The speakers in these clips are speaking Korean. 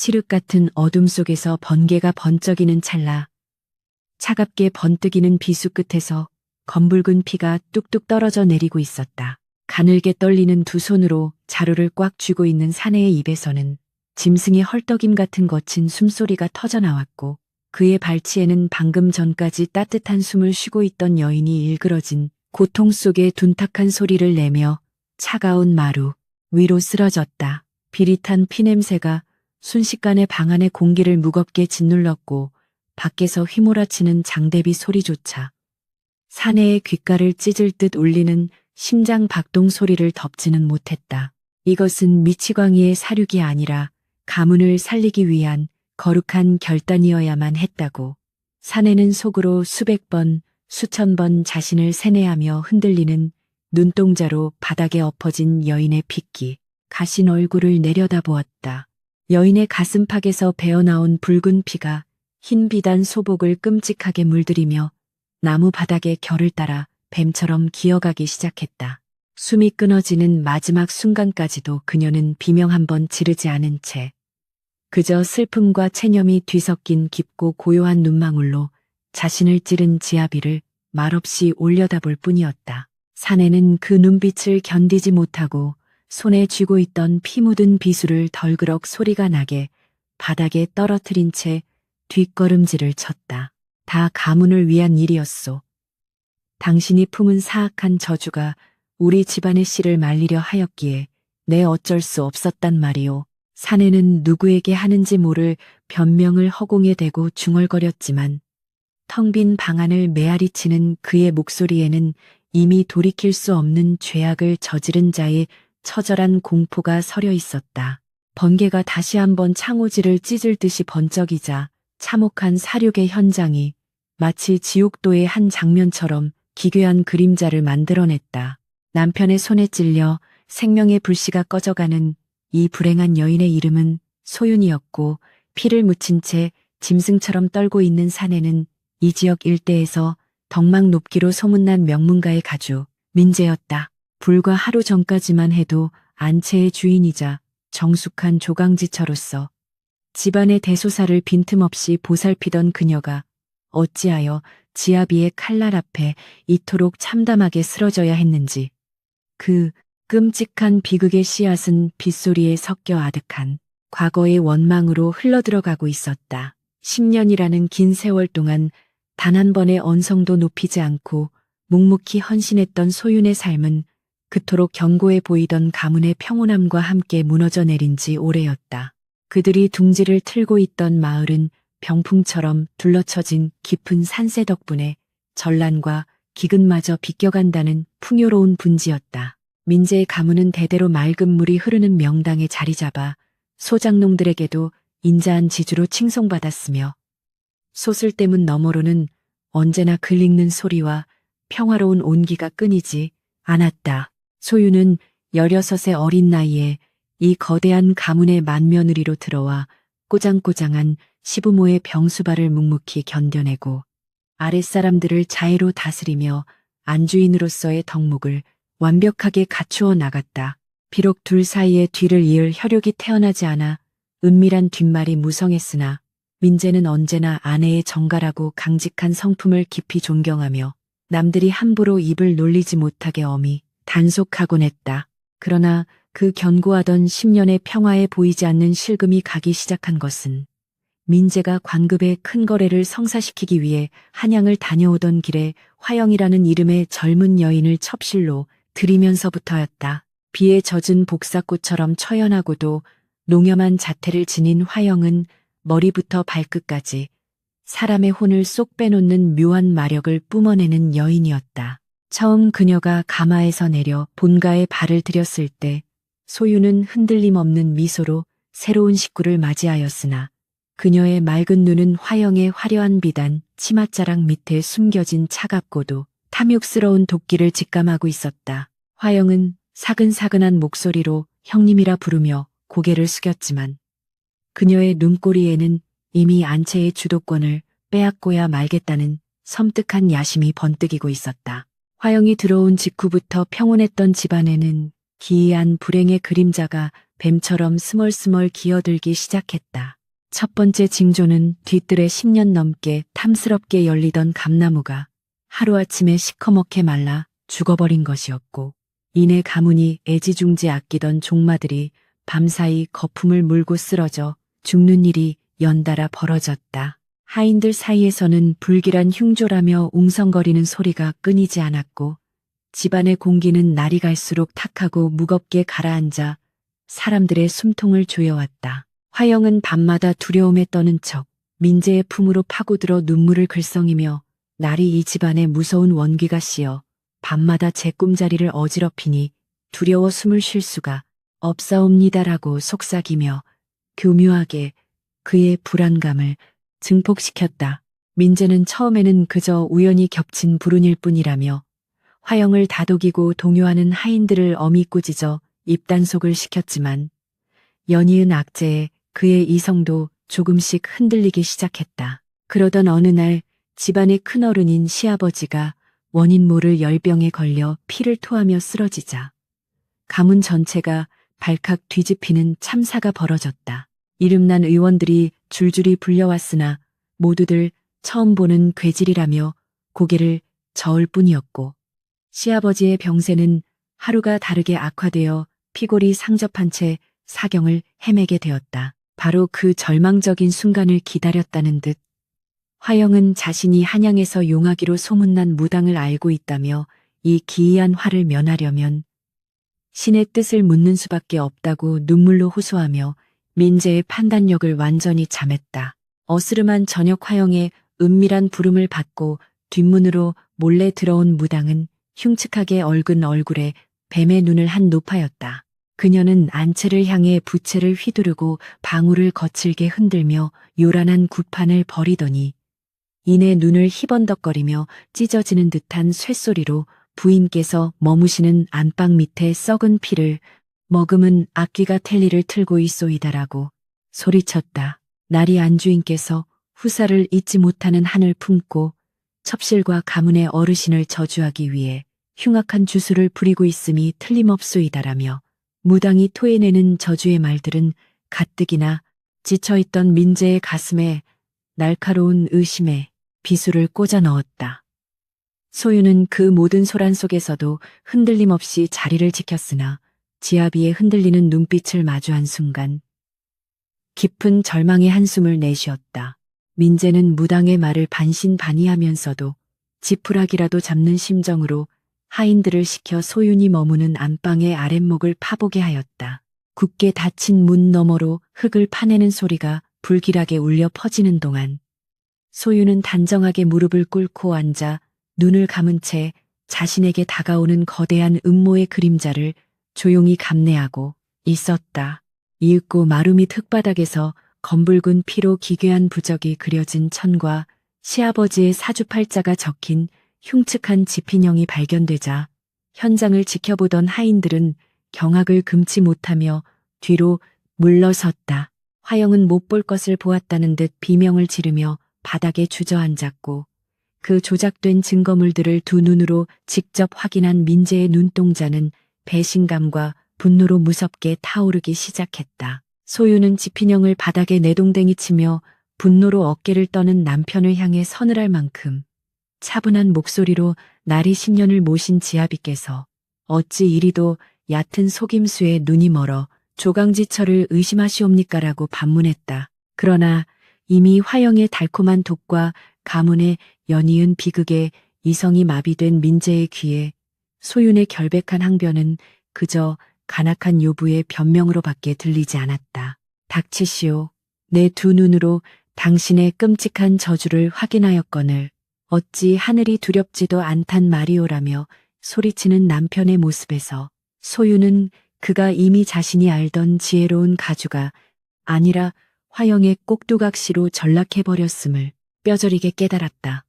칠흑 같은 어둠 속에서 번개가 번쩍이는 찰나 차갑게 번뜩이는 비수 끝에서 검붉은 피가 뚝뚝 떨어져 내리고 있었다. 가늘게 떨리는 두 손으로 자루를 꽉 쥐고 있는 사내의 입에서는 짐승의 헐떡임 같은 거친 숨소리가 터져나왔고 그의 발치에는 방금 전까지 따뜻한 숨을 쉬고 있던 여인이 일그러진 고통 속에 둔탁한 소리를 내며 차가운 마루 위로 쓰러졌다. 비릿한 피냄새가 순식간에 방 안의 공기를 무겁게 짓눌렀고 밖에서 휘몰아치는 장대비 소리조차 사내의 귓가를 찢을 듯 울리는 심장 박동 소리를 덮지는 못했다. 이것은 미치광이의 사륙이 아니라 가문을 살리기 위한 거룩한 결단이어야만 했다고 사내는 속으로 수백 번, 수천 번 자신을 세뇌하며 흔들리는 눈동자로 바닥에 엎어진 여인의 핏기, 가신 얼굴을 내려다보았다. 여인의 가슴팍에서 배어나온 붉은 피가 흰 비단 소복을 끔찍하게 물들이며 나무 바닥의 결을 따라 뱀처럼 기어가기 시작했다. 숨이 끊어지는 마지막 순간까지도 그녀는 비명 한 번 지르지 않은 채 그저 슬픔과 체념이 뒤섞인 깊고 고요한 눈망울로 자신을 찌른 지아비를 말없이 올려다볼 뿐이었다. 사내는 그 눈빛을 견디지 못하고 손에 쥐고 있던 피 묻은 비수를 덜그럭 소리가 나게 바닥에 떨어뜨린 채 뒷걸음질을 쳤다. 다 가문을 위한 일이었소. 당신이 품은 사악한 저주가 우리 집안의 씨를 말리려 하였기에 내 어쩔 수 없었단 말이오. 사내는 누구에게 하는지 모를 변명을 허공에 대고 중얼거렸지만 텅 빈 방 안을 메아리치는 그의 목소리에는 이미 돌이킬 수 없는 죄악을 저지른 자의 처절한 공포가 서려 있었다. 번개가 다시 한번 창호지를 찢을 듯이 번쩍이자 참혹한 사륙의 현장이 마치 지옥도의 한 장면처럼 기괴한 그림자를 만들어냈다. 남편의 손에 찔려 생명의 불씨가 꺼져가는 이 불행한 여인의 이름은 소윤이었고 피를 묻힌 채 짐승처럼 떨고 있는 사내는 이 지역 일대에서 덕망 높기로 소문난 명문가의 가주 민재였다. 불과 하루 전까지만 해도 안채의 주인이자 정숙한 조강지처로서 집안의 대소사를 빈틈없이 보살피던 그녀가 어찌하여 지아비의 칼날 앞에 이토록 참담하게 쓰러져야 했는지 그 끔찍한 비극의 씨앗은 빗소리에 섞여 아득한 과거의 원망으로 흘러들어가고 있었다. 10년이라는 긴 세월 동안 단 한 번의 언성도 높이지 않고 묵묵히 헌신했던 소윤의 삶은 그토록 견고해 보이던 가문의 평온함과 함께 무너져 내린 지 오래였다. 그들이 둥지를 틀고 있던 마을은 병풍처럼 둘러쳐진 깊은 산세 덕분에 전란과 기근마저 비껴간다는 풍요로운 분지였다. 민재의 가문은 대대로 맑은 물이 흐르는 명당에 자리 잡아 소장농들에게도 인자한 지주로 칭송받았으며 소슬대문 너머로는 언제나 글 읽는 소리와 평화로운 온기가 끊이지 않았다. 소유는 16의 어린 나이에 이 거대한 가문의 맏며느리로 들어와 꼬장꼬장한 시부모의 병수발을 묵묵히 견뎌내고 아랫사람들을 자애로 다스리며 안주인으로서의 덕목을 완벽하게 갖추어 나갔다. 비록 둘 사이에 뒤를 이을 혈육이 태어나지 않아 은밀한 뒷말이 무성했으나 민재는 언제나 아내의 정갈하고 강직한 성품을 깊이 존경하며 남들이 함부로 입을 놀리지 못하게 엄히 단속하곤 했다. 그러나 그 견고하던 10년의 평화에 보이지 않는 실금이 가기 시작한 것은 민재가 관급의 큰 거래를 성사시키기 위해 한양을 다녀오던 길에 화영이라는 이름의 젊은 여인을 첩실로 들이면서부터였다. 비에 젖은 복사꽃처럼 처연하고도 농염한 자태를 지닌 화영은 머리부터 발끝까지 사람의 혼을 쏙 빼놓는 묘한 마력을 뿜어내는 여인이었다. 처음 그녀가 가마에서 내려 본가에 발을 들였을 때 소유는 흔들림 없는 미소로 새로운 식구를 맞이하였으나 그녀의 맑은 눈은 화영의 화려한 비단 치맛자락 밑에 숨겨진 차갑고도 탐욕스러운 도끼를 직감하고 있었다. 화영은 사근사근한 목소리로 형님이라 부르며 고개를 숙였지만 그녀의 눈꼬리에는 이미 안채의 주도권을 빼앗고야 말겠다는 섬뜩한 야심이 번뜩이고 있었다. 화영이 들어온 직후부터 평온했던 집안에는 기이한 불행의 그림자가 뱀처럼 스멀스멀 기어들기 시작했다. 첫 번째 징조는 뒤뜰에 10년 넘게 탐스럽게 열리던 감나무가 하루아침에 시커멓게 말라 죽어버린 것이었고, 이내 가문이 애지중지 아끼던 종마들이 밤사이 거품을 물고 쓰러져 죽는 일이 연달아 벌어졌다. 하인들 사이에서는 불길한 흉조라며 웅성거리는 소리가 끊이지 않았고, 집안의 공기는 날이 갈수록 탁하고 무겁게 가라앉아 사람들의 숨통을 조여왔다. 화영은 밤마다 두려움에 떠는 척 민재의 품으로 파고들어 눈물을 글썽이며 날이 이 집안에 무서운 원귀가 씌어 밤마다 제 꿈자리를 어지럽히니 두려워 숨을 쉴 수가 없사옵니다라고 속삭이며 교묘하게 그의 불안감을 증폭시켰다. 민재는 처음에는 그저 우연히 겹친 불운일 뿐이라며 화영을 다독이고 동요하는 하인들을 어미 꾸짖어 입단속을 시켰지만 연이은 악재에 그의 이성도 조금씩 흔들리기 시작했다. 그러던 어느 날 집안의 큰어른인 시아버지가 원인 모를 열병에 걸려 피를 토하며 쓰러지자 가문 전체가 발칵 뒤집히는 참사가 벌어졌다. 이름난 의원들이 줄줄이 불려왔으나 모두들 처음 보는 괴질이라며 고개를 저을 뿐이었고, 시아버지의 병세는 하루가 다르게 악화되어 피골이 상접한 채 사경을 헤매게 되었다. 바로 그 절망적인 순간을 기다렸다는 듯 화영은 자신이 한양에서 용하기로 소문난 무당을 알고 있다며 이 기이한 화를 면하려면 신의 뜻을 묻는 수밖에 없다고 눈물로 호소하며 민재의 판단력을 완전히 잠했다. 어스름한 저녁 화영의 은밀한 부름을 받고 뒷문으로 몰래 들어온 무당은 흉측하게 얼근 얼굴에 뱀의 눈을 한 높아였다. 그녀는 안채를 향해 부채를 휘두르고 방울을 거칠게 흔들며 요란한 구판을 벌이더니 이내 눈을 희번덕거리며 찢어지는 듯한 쇳소리로 부인께서 머무시는 안방 밑에 썩은 피를 머금은 악귀가 텔리를 틀고 있소이다라고 소리쳤다. 날이 안주인께서 후사를 잊지 못하는 한을 품고 첩실과 가문의 어르신을 저주하기 위해 흉악한 주술을 부리고 있음이 틀림없소이다라며 무당이 토해내는 저주의 말들은 가뜩이나 지쳐있던 민재의 가슴에 날카로운 의심의 비수를 꽂아 넣었다. 소유는 그 모든 소란 속에서도 흔들림 없이 자리를 지켰으나 지아비의 흔들리는 눈빛을 마주한 순간 깊은 절망의 한숨을 내쉬었다. 민재는 무당의 말을 반신반의하면서도 지푸라기라도 잡는 심정으로 하인들을 시켜 소윤이 머무는 안방의 아랫목을 파보게 하였다. 굳게 닫힌 문 너머로 흙을 파내는 소리가 불길하게 울려 퍼지는 동안 소윤은 단정하게 무릎을 꿇고 앉아 눈을 감은 채 자신에게 다가오는 거대한 음모의 그림자를 조용히 감내하고 있었다. 이윽고 마루 밑 흙바닥에서 검붉은 피로 기괴한 부적이 그려진 천과 시아버지의 사주팔자가 적힌 흉측한 지핀형이 발견되자 현장을 지켜보던 하인들은 경악을 금치 못하며 뒤로 물러섰다. 화영은 못 볼 것을 보았다는 듯 비명을 지르며 바닥에 주저앉았고 그 조작된 증거물들을 두 눈으로 직접 확인한 민재의 눈동자는 배신감과 분노로 무섭게 타오르기 시작했다. 소유는 지핀형을 바닥에 내동댕이 치며 분노로 어깨를 떠는 남편을 향해 서늘할 만큼 차분한 목소리로 나리 10년을 모신 지아비께서 어찌 이리도 얕은 속임수에 눈이 멀어 조강지처를 의심하시옵니까라고 반문했다. 그러나 이미 화영의 달콤한 독과 가문의 연이은 비극에 이성이 마비된 민재의 귀에 소윤의 결백한 항변은 그저 간악한 요부의 변명으로밖에 들리지 않았다. 닥치시오. 내 두 눈으로 당신의 끔찍한 저주를 확인하였거늘 어찌 하늘이 두렵지도 않단 말이오라며 소리치는 남편의 모습에서 소유는 그가 이미 자신이 알던 지혜로운 가주가 아니라 화영의 꼭두각시로 전락해버렸음을 뼈저리게 깨달았다.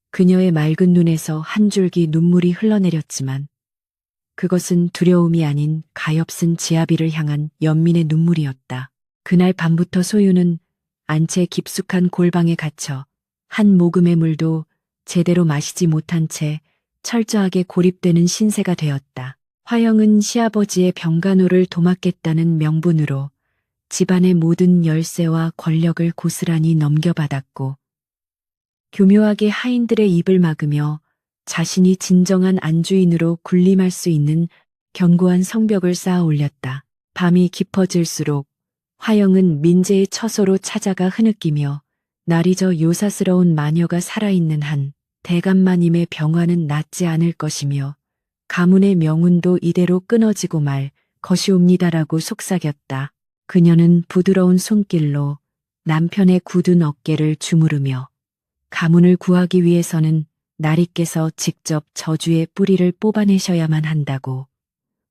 그녀의 맑은 눈에서 한 줄기 눈물이 흘러내렸지만 그것은 두려움이 아닌 가엾은 지아비를 향한 연민의 눈물이었다. 그날 밤부터 소유는 안채 깊숙한 골방에 갇혀 한 모금의 물도 제대로 마시지 못한 채 철저하게 고립되는 신세가 되었다. 화영은 시아버지의 병간호를 도맡겠다는 명분으로 집안의 모든 열쇠와 권력을 고스란히 넘겨받았고 교묘하게 하인들의 입을 막으며 자신이 진정한 안주인으로 군림할 수 있는 견고한 성벽을 쌓아 올렸다. 밤이 깊어질수록 화영은 민재의 처소로 찾아가 흐느끼며 날이 저 요사스러운 마녀가 살아있는 한 대감마님의 병화는 낫지 않을 것이며 가문의 명운도 이대로 끊어지고 말 것이옵니다라고 속삭였다. 그녀는 부드러운 손길로 남편의 굳은 어깨를 주무르며 가문을 구하기 위해서는 나리께서 직접 저주의 뿌리를 뽑아내셔야만 한다고,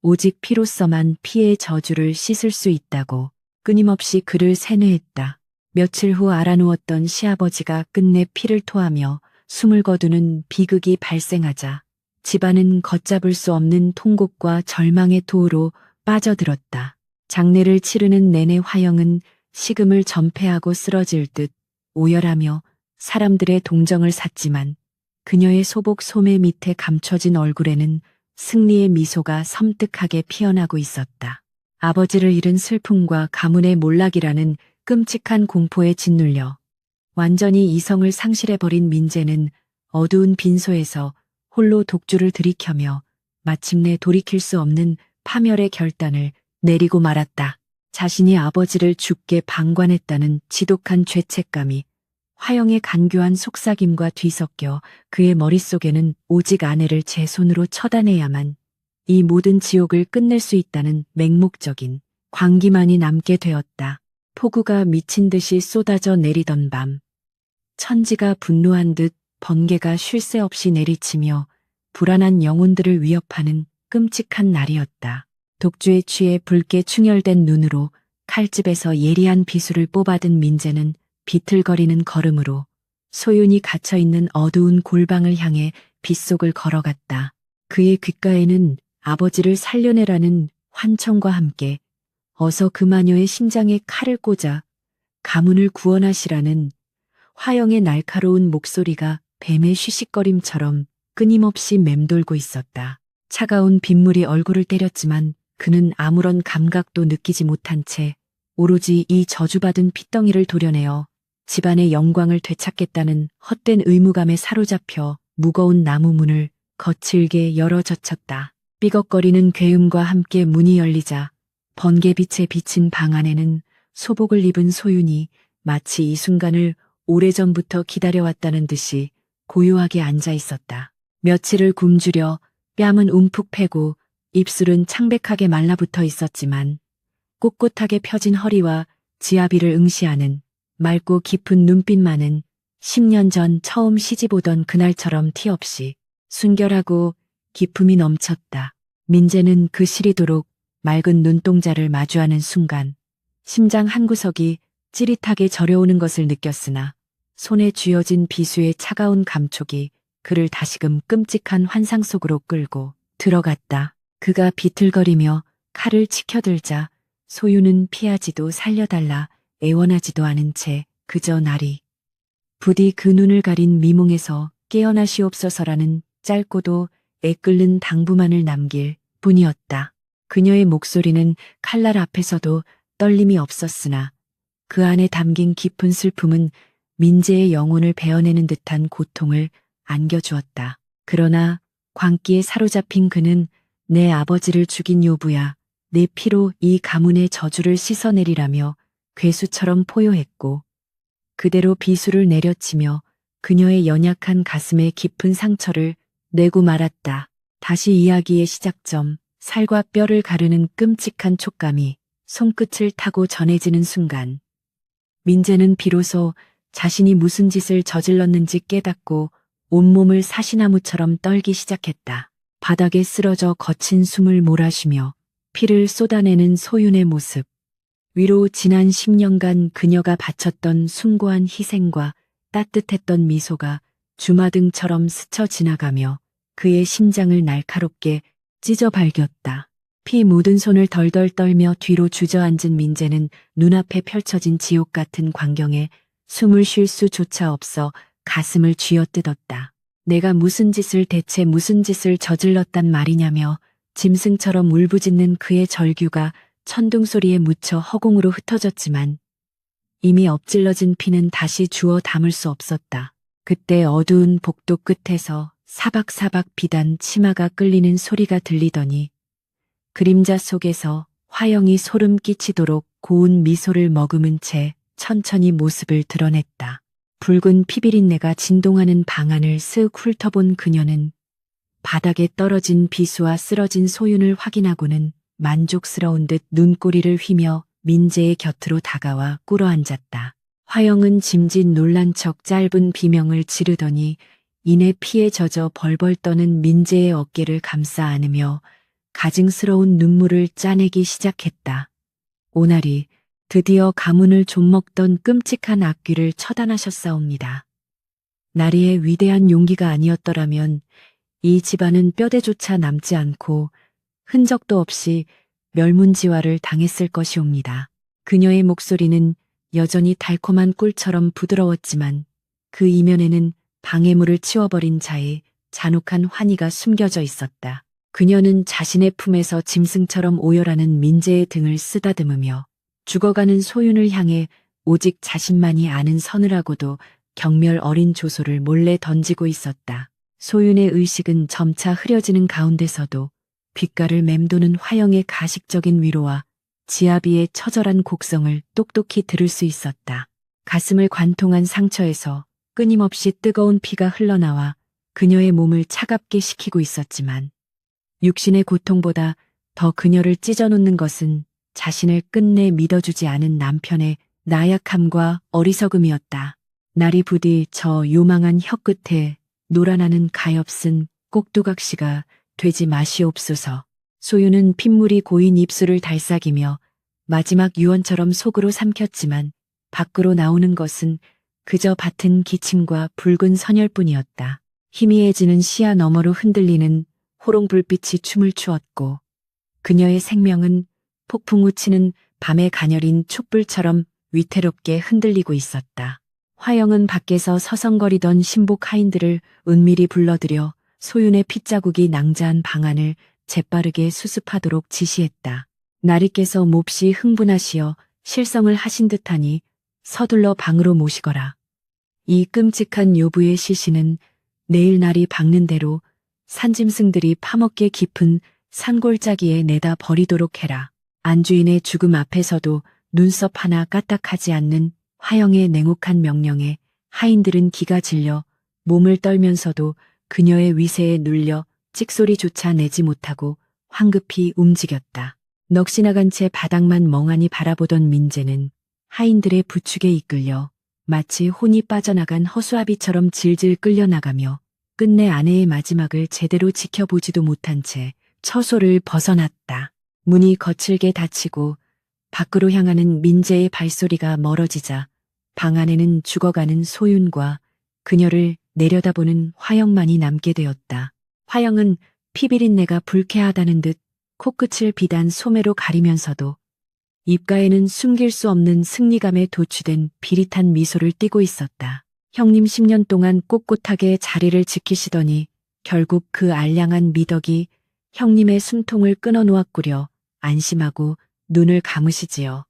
오직 피로써만 피의 저주를 씻을 수 있다고 끊임없이 그를 세뇌했다. 며칠 후 알아누웠던 시아버지가 끝내 피를 토하며 숨을 거두는 비극이 발생하자 집안은 걷잡을 수 없는 통곡과 절망의 토우로 빠져들었다. 장례를 치르는 내내 화영은 식음을 전폐하고 쓰러질 듯 오열하며 사람들의 동정을 샀지만 그녀의 소복 소매 밑에 감춰진 얼굴에는 승리의 미소가 섬뜩하게 피어나고 있었다. 아버지를 잃은 슬픔과 가문의 몰락이라는 끔찍한 공포에 짓눌려 완전히 이성을 상실해버린 민재는 어두운 빈소에서 홀로 독주를 들이켜며 마침내 돌이킬 수 없는 파멸의 결단을 내리고 말았다. 자신이 아버지를 죽게 방관했다는 지독한 죄책감이 화영의 간교한 속삭임과 뒤섞여 그의 머릿속에는 오직 아내를 제 손으로 처단해야만 이 모든 지옥을 끝낼 수 있다는 맹목적인 광기만이 남게 되었다. 폭우가 미친 듯이 쏟아져 내리던 밤, 천지가 분노한 듯 번개가 쉴 새 없이 내리치며 불안한 영혼들을 위협하는 끔찍한 날이었다. 독주에 취해 붉게 충혈된 눈으로 칼집에서 예리한 비수를 뽑아든 민재는 비틀거리는 걸음으로 소윤이 갇혀있는 어두운 골방을 향해 빗속을 걸어갔다. 그의 귓가에는 아버지를 살려내라는 환청과 함께 어서 그 마녀의 심장에 칼을 꽂아 가문을 구원하시라는 화영의 날카로운 목소리가 뱀의 쉬쉬거림처럼 끊임없이 맴돌고 있었다. 차가운 빗물이 얼굴을 때렸지만 그는 아무런 감각도 느끼지 못한 채 오로지 이 저주받은 핏덩이를 도려내어 집안의 영광을 되찾겠다는 헛된 의무감에 사로잡혀 무거운 나무 문을 거칠게 열어 젖혔다. 삐걱거리는 괴음과 함께 문이 열리자 번개빛에 비친 방 안에는 소복을 입은 소윤이 마치 이 순간을 오래전부터 기다려왔다는 듯이 고요하게 앉아 있었다. 며칠을 굶주려 뺨은 움푹 패고 입술은 창백하게 말라붙어 있었지만 꼿꼿하게 펴진 허리와 지아비를 응시하는 맑고 깊은 눈빛만은 10년 전 처음 시집오던 그날처럼 티 없이 순결하고 기품이 넘쳤다. 민재는 그 시리도록 맑은 눈동자를 마주하는 순간 심장 한구석이 찌릿하게 저려오는 것을 느꼈으나 손에 쥐어진 비수의 차가운 감촉이 그를 다시금 끔찍한 환상 속으로 끌고 들어갔다. 그가 비틀거리며 칼을 치켜들자 소유는 피하지도 살려달라 애원하지도 않은 채 그저 날이 부디 그 눈을 가린 미몽에서 깨어나시옵소서라는 짧고도 애끓는 당부만을 남길 뿐이었다. 그녀의 목소리는 칼날 앞에서도 떨림이 없었으나 그 안에 담긴 깊은 슬픔은 민재의 영혼을 베어내는 듯한 고통을 안겨주었다. 그러나 광기에 사로잡힌 그는 내 아버지를 죽인 요부야 내 피로 이 가문의 저주를 씻어내리라며 괴수처럼 포효했고 그대로 비수를 내려치며 그녀의 연약한 가슴에 깊은 상처를 내고 말았다. 다시 이야기의 시작점, 살과 뼈를 가르는 끔찍한 촉감이 손끝을 타고 전해지는 순간 민재는 비로소 자신이 무슨 짓을 저질렀는지 깨닫고 온몸을 사시나무처럼 떨기 시작했다. 바닥에 쓰러져 거친 숨을 몰아쉬며 피를 쏟아내는 소윤의 모습. 위로 지난 10년간 그녀가 바쳤던 숭고한 희생과 따뜻했던 미소가 주마등처럼 스쳐 지나가며 그의 심장을 날카롭게 찢어 발겼다. 피 묻은 손을 덜덜 떨며 뒤로 주저앉은 민재는 눈앞에 펼쳐진 지옥 같은 광경에 숨을 쉴 수조차 없어 가슴을 쥐어뜯었다. 내가 무슨 짓을 대체 무슨 짓을 저질렀단 말이냐며 짐승처럼 울부짖는 그의 절규가 천둥 소리에 묻혀 허공으로 흩어졌지만 이미 엎질러진 피는 다시 주워 담을 수 없었다. 그때 어두운 복도 끝에서 사박사박 비단 치마가 끌리는 소리가 들리더니 그림자 속에서 화영이 소름 끼치도록 고운 미소를 머금은 채 천천히 모습을 드러냈다. 붉은 피비린내가 진동하는 방안을 쓱 훑어본 그녀는 바닥에 떨어진 비수와 쓰러진 소윤을 확인하고는 만족스러운 듯 눈꼬리를 휘며 민재의 곁으로 다가와 꿇어앉았다. 화영은 짐짓 놀란 척 짧은 비명을 지르더니 이내 피에 젖어 벌벌 떠는 민재의 어깨를 감싸 안으며 가증스러운 눈물을 짜내기 시작했다. 오나리, 드디어 가문을 좀먹던 끔찍한 악귀를 처단하셨사옵니다. 나리의 위대한 용기가 아니었더라면 이 집안은 뼈대조차 남지 않고 흔적도 없이 멸문지화를 당했을 것이옵니다. 그녀의 목소리는 여전히 달콤한 꿀처럼 부드러웠지만 그 이면에는 방해물을 치워버린 자의 잔혹한 환희가 숨겨져 있었다. 그녀는 자신의 품에서 짐승처럼 오열하는 민재의 등을 쓰다듬으며 죽어가는 소윤을 향해 오직 자신만이 아는 서늘하고도 경멸 어린 조소를 몰래 던지고 있었다. 소윤의 의식은 점차 흐려지는 가운데서도 귓가를 맴도는 화영의 가식적인 위로와 지아비의 처절한 곡성을 똑똑히 들을 수 있었다. 가슴을 관통한 상처에서 끊임없이 뜨거운 피가 흘러나와 그녀의 몸을 차갑게 식히고 있었지만 육신의 고통보다 더 그녀를 찢어놓는 것은 자신을 끝내 믿어주지 않은 남편의 나약함과 어리석음이었다. 날이 부디 저 요망한 혀끝에 노란하는 가엾은 꼭두각시가 되지 마시옵소서. 소유는 핏물이 고인 입술을 달싹이며 마지막 유언처럼 속으로 삼켰지만 밖으로 나오는 것은 그저 밭은 기침과 붉은 선혈뿐이었다. 희미해지는 시야 너머로 흔들리는 호롱불빛이 춤을 추었고 그녀의 생명은 폭풍 우치는 밤의 가녀린 촛불처럼 위태롭게 흔들리고 있었다. 화영은 밖에서 서성거리던 신복 하인들을 은밀히 불러들여 소윤의 핏자국이 낭자한 방안을 재빠르게 수습하도록 지시했다. 나리께서 몹시 흥분하시어 실성을 하신 듯하니 서둘러 방으로 모시거라. 이 끔찍한 요부의 시신은 내일 날이 밝는 대로 산짐승들이 파먹기 깊은 산골짜기에 내다 버리도록 해라. 안주인의 죽음 앞에서도 눈썹 하나 까딱하지 않는 화영의 냉혹한 명령에 하인들은 기가 질려 몸을 떨면서도 그녀의 위세에 눌려 찍소리조차 내지 못하고 황급히 움직였다. 넋이 나간 채 바닥만 멍하니 바라보던 민재는 하인들의 부축에 이끌려 마치 혼이 빠져나간 허수아비처럼 질질 끌려나가며 끝내 아내의 마지막을 제대로 지켜보지도 못한 채 처소를 벗어났다. 문이 거칠게 닫히고 밖으로 향하는 민재의 발소리가 멀어지자 방 안에는 죽어가는 소윤과 그녀를 내려다보는 화영만이 남게 되었다. 화영은 피비린내가 불쾌하다는 듯 코끝을 비단 소매로 가리면서도 입가에는 숨길 수 없는 승리감에 도취된 비릿한 미소를 띠고 있었다. 형님 10년 동안 꼿꼿하게 자리를 지키시더니 결국 그 알량한 미덕이 형님의 숨통을 끊어놓았구려. 안심하고 눈을 감으시지요.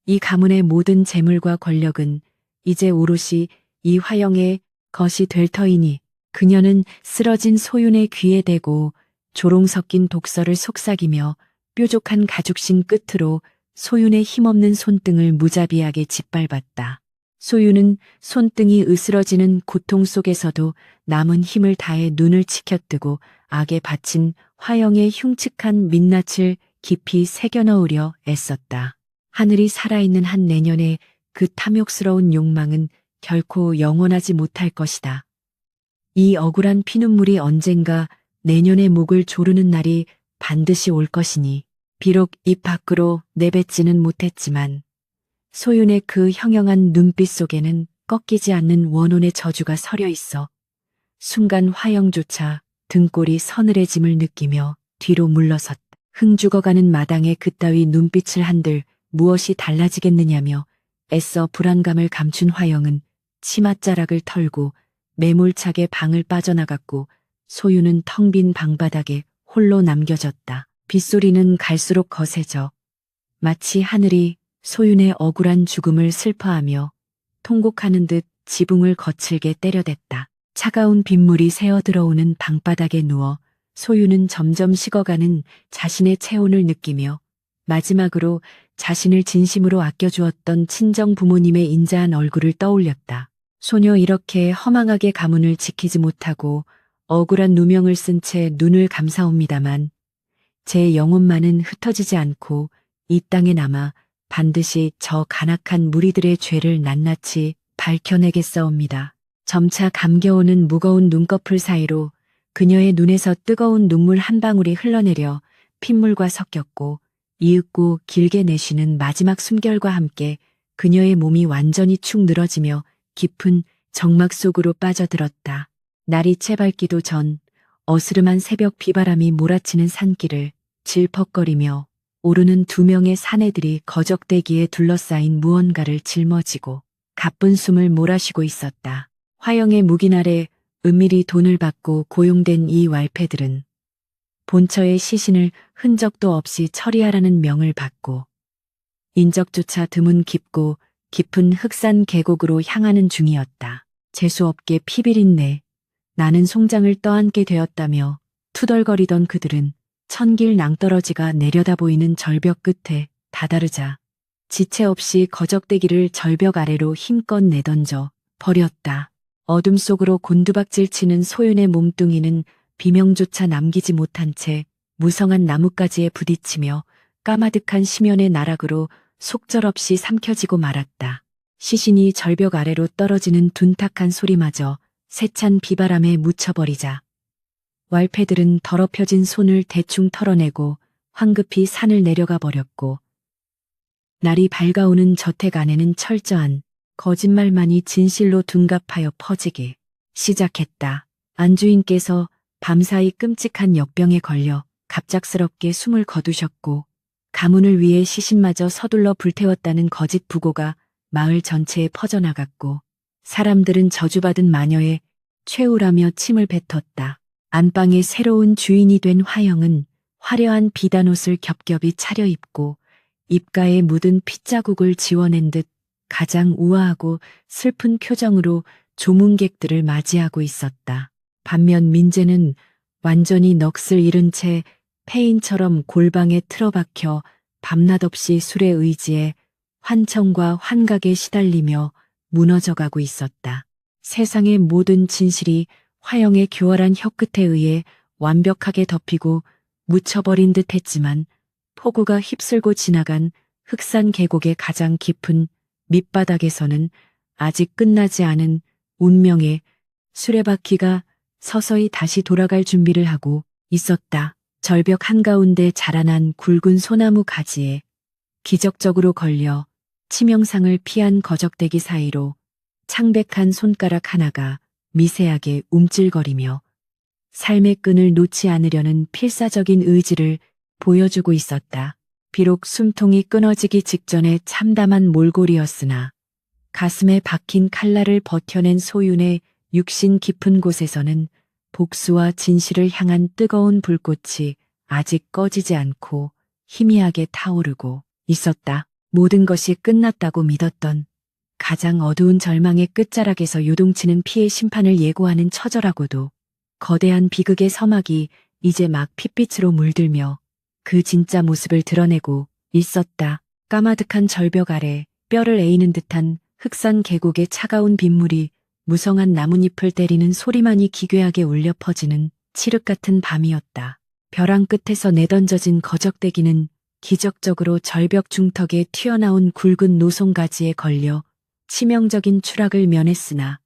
이 가문의 모든 재물과 권력은 이제 오롯이 이 화영의 것이 될 터이니 그녀는 쓰러진 소윤의 귀에 대고 조롱 섞인 독서를 속삭이며 뾰족한 가죽신 끝으로 소윤의 힘없는 손등을 무자비하게 짓밟았다. 소윤은 손등이 으스러지는 고통 속에서도 남은 힘을 다해 눈을 치켜뜨고 악에 바친 화영의 흉측한 민낯을 깊이 새겨넣으려 애썼다. 하늘이 살아있는 한 내년의 그 탐욕스러운 욕망은 결코 영원하지 못할 것이다. 이 억울한 피눈물이 언젠가 내년의 목을 조르는 날이 반드시 올 것이니 비록 입 밖으로 내뱉지는 못했지만 소윤의 그 형형한 눈빛 속에는 꺾이지 않는 원혼의 저주가 서려 있어 순간 화영조차 등골이 서늘해짐을 느끼며 뒤로 물러섰다. 흥 죽어가는 마당에 그따위 눈빛을 한들 무엇이 달라지겠느냐며 애써 불안감을 감춘 화영은 치맛자락을 털고 매몰차게 방을 빠져나갔고 소윤은 텅 빈 방바닥에 홀로 남겨졌다. 빗소리는 갈수록 거세져 마치 하늘이 소윤의 억울한 죽음을 슬퍼하며 통곡하는 듯 지붕을 거칠게 때려댔다. 차가운 빗물이 새어 들어오는 방바닥에 누워 소윤은 점점 식어가는 자신의 체온을 느끼며 마지막으로 자신을 진심으로 아껴주었던 친정 부모님의 인자한 얼굴을 떠올렸다. 소녀 이렇게 허망하게 가문을 지키지 못하고 억울한 누명을 쓴 채 눈을 감사옵니다만 제 영혼만은 흩어지지 않고 이 땅에 남아 반드시 저 간악한 무리들의 죄를 낱낱이 밝혀내겠사옵니다. 점차 감겨오는 무거운 눈꺼풀 사이로 그녀의 눈에서 뜨거운 눈물 한 방울이 흘러내려 핏물과 섞였고 이윽고 길게 내쉬는 마지막 숨결과 함께 그녀의 몸이 완전히 축 늘어지며 깊은 정막 속으로 빠져들었다. 날이 채밝기도 전 어스름한 새벽 비바람이 몰아치는 산길을 질퍽거리며 오르는 두 명의 사내들이 거적대기에 둘러싸인 무언가를 짊어지고 가쁜 숨을 몰아쉬고 있었다. 화영의 묵인 아래 은밀히 돈을 받고 고용된 이 왈패들은 본처의 시신을 흔적도 없이 처리하라는 명을 받고 인적조차 드문 깊고 깊은 흑산 계곡으로 향하는 중이었다. 재수없게 피비린내 나는 송장을 떠안게 되었다며 투덜거리던 그들은 천길 낭떠러지가 내려다 보이는 절벽 끝에 다다르자 지체 없이 거적대기를 절벽 아래로 힘껏 내던져 버렸다. 어둠 속으로 곤두박질 치는 소윤의 몸뚱이는 비명조차 남기지 못한 채 무성한 나뭇가지에 부딪히며 까마득한 심연의 나락으로 속절없이 삼켜지고 말았다. 시신이 절벽 아래로 떨어지는 둔탁한 소리마저 세찬 비바람에 묻혀버리자 왈패들은 더럽혀진 손을 대충 털어내고 황급히 산을 내려가 버렸고 날이 밝아오는 저택 안에는 철저한 거짓말만이 진실로 둔갑하여 퍼지기 시작했다. 안주인께서 밤사이 끔찍한 역병에 걸려 갑작스럽게 숨을 거두셨고 가문을 위해 시신마저 서둘러 불태웠다는 거짓 부고가 마을 전체에 퍼져나갔고 사람들은 저주받은 마녀의 최후라며 침을 뱉었다. 안방의 새로운 주인이 된 화영은 화려한 비단옷을 겹겹이 차려입고 입가에 묻은 핏자국을 지워낸 듯 가장 우아하고 슬픈 표정으로 조문객들을 맞이하고 있었다. 반면 민재는 완전히 넋을 잃은 채 폐인처럼 골방에 틀어박혀 밤낮없이 술에 의지해 환청과 환각에 시달리며 무너져가고 있었다. 세상의 모든 진실이 화영의 교활한 혀끝에 의해 완벽하게 덮이고 묻혀버린 듯 했지만 폭우가 휩쓸고 지나간 흑산 계곡의 가장 깊은 밑바닥에서는 아직 끝나지 않은 운명의 수레바퀴가 서서히 다시 돌아갈 준비를 하고 있었다. 절벽 한가운데 자라난 굵은 소나무 가지에 기적적으로 걸려 치명상을 피한 거적대기 사이로 창백한 손가락 하나가 미세하게 움찔거리며 삶의 끈을 놓지 않으려는 필사적인 의지를 보여주고 있었다. 비록 숨통이 끊어지기 직전에 참담한 몰골이었으나 가슴에 박힌 칼날을 버텨낸 소윤의 육신 깊은 곳에서는 복수와 진실을 향한 뜨거운 불꽃이 아직 꺼지지 않고 희미하게 타오르고 있었다. 모든 것이 끝났다고 믿었던 가장 어두운 절망의 끝자락에서 요동치는 피의 심판을 예고하는 처절하고도 거대한 비극의 서막이 이제 막 핏빛으로 물들며 그 진짜 모습을 드러내고 있었다. 까마득한 절벽 아래 뼈를 에이는 듯한 흑산 계곡의 차가운 빗물이 무성한 나뭇잎을 때리는 소리만이 기괴하게 울려 퍼지는 칠흑 같은 밤이었다. 벼랑 끝에서 내던져진 거적대기는 기적적으로 절벽 중턱에 튀어나온 굵은 노송가지에 걸려 치명적인 추락을 면했으나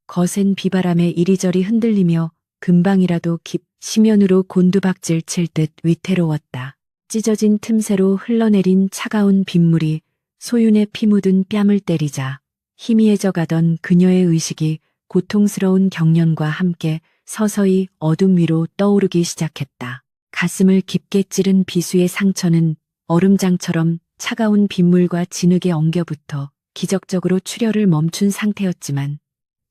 거센 비바람에 이리저리 흔들리며 금방이라도 깊 심연으로 곤두박질 칠 듯 위태로웠다. 찢어진 틈새로 흘러내린 차가운 빗물이 소윤의 피 묻은 뺨을 때리자 희미해져 가던 그녀의 의식이 고통스러운 경련과 함께 서서히 어둠 위로 떠오르기 시작했다. 가슴을 깊게 찌른 비수의 상처는 얼음장처럼 차가운 빗물과 진흙에 엉겨붙어 기적적으로 출혈을 멈춘 상태였지만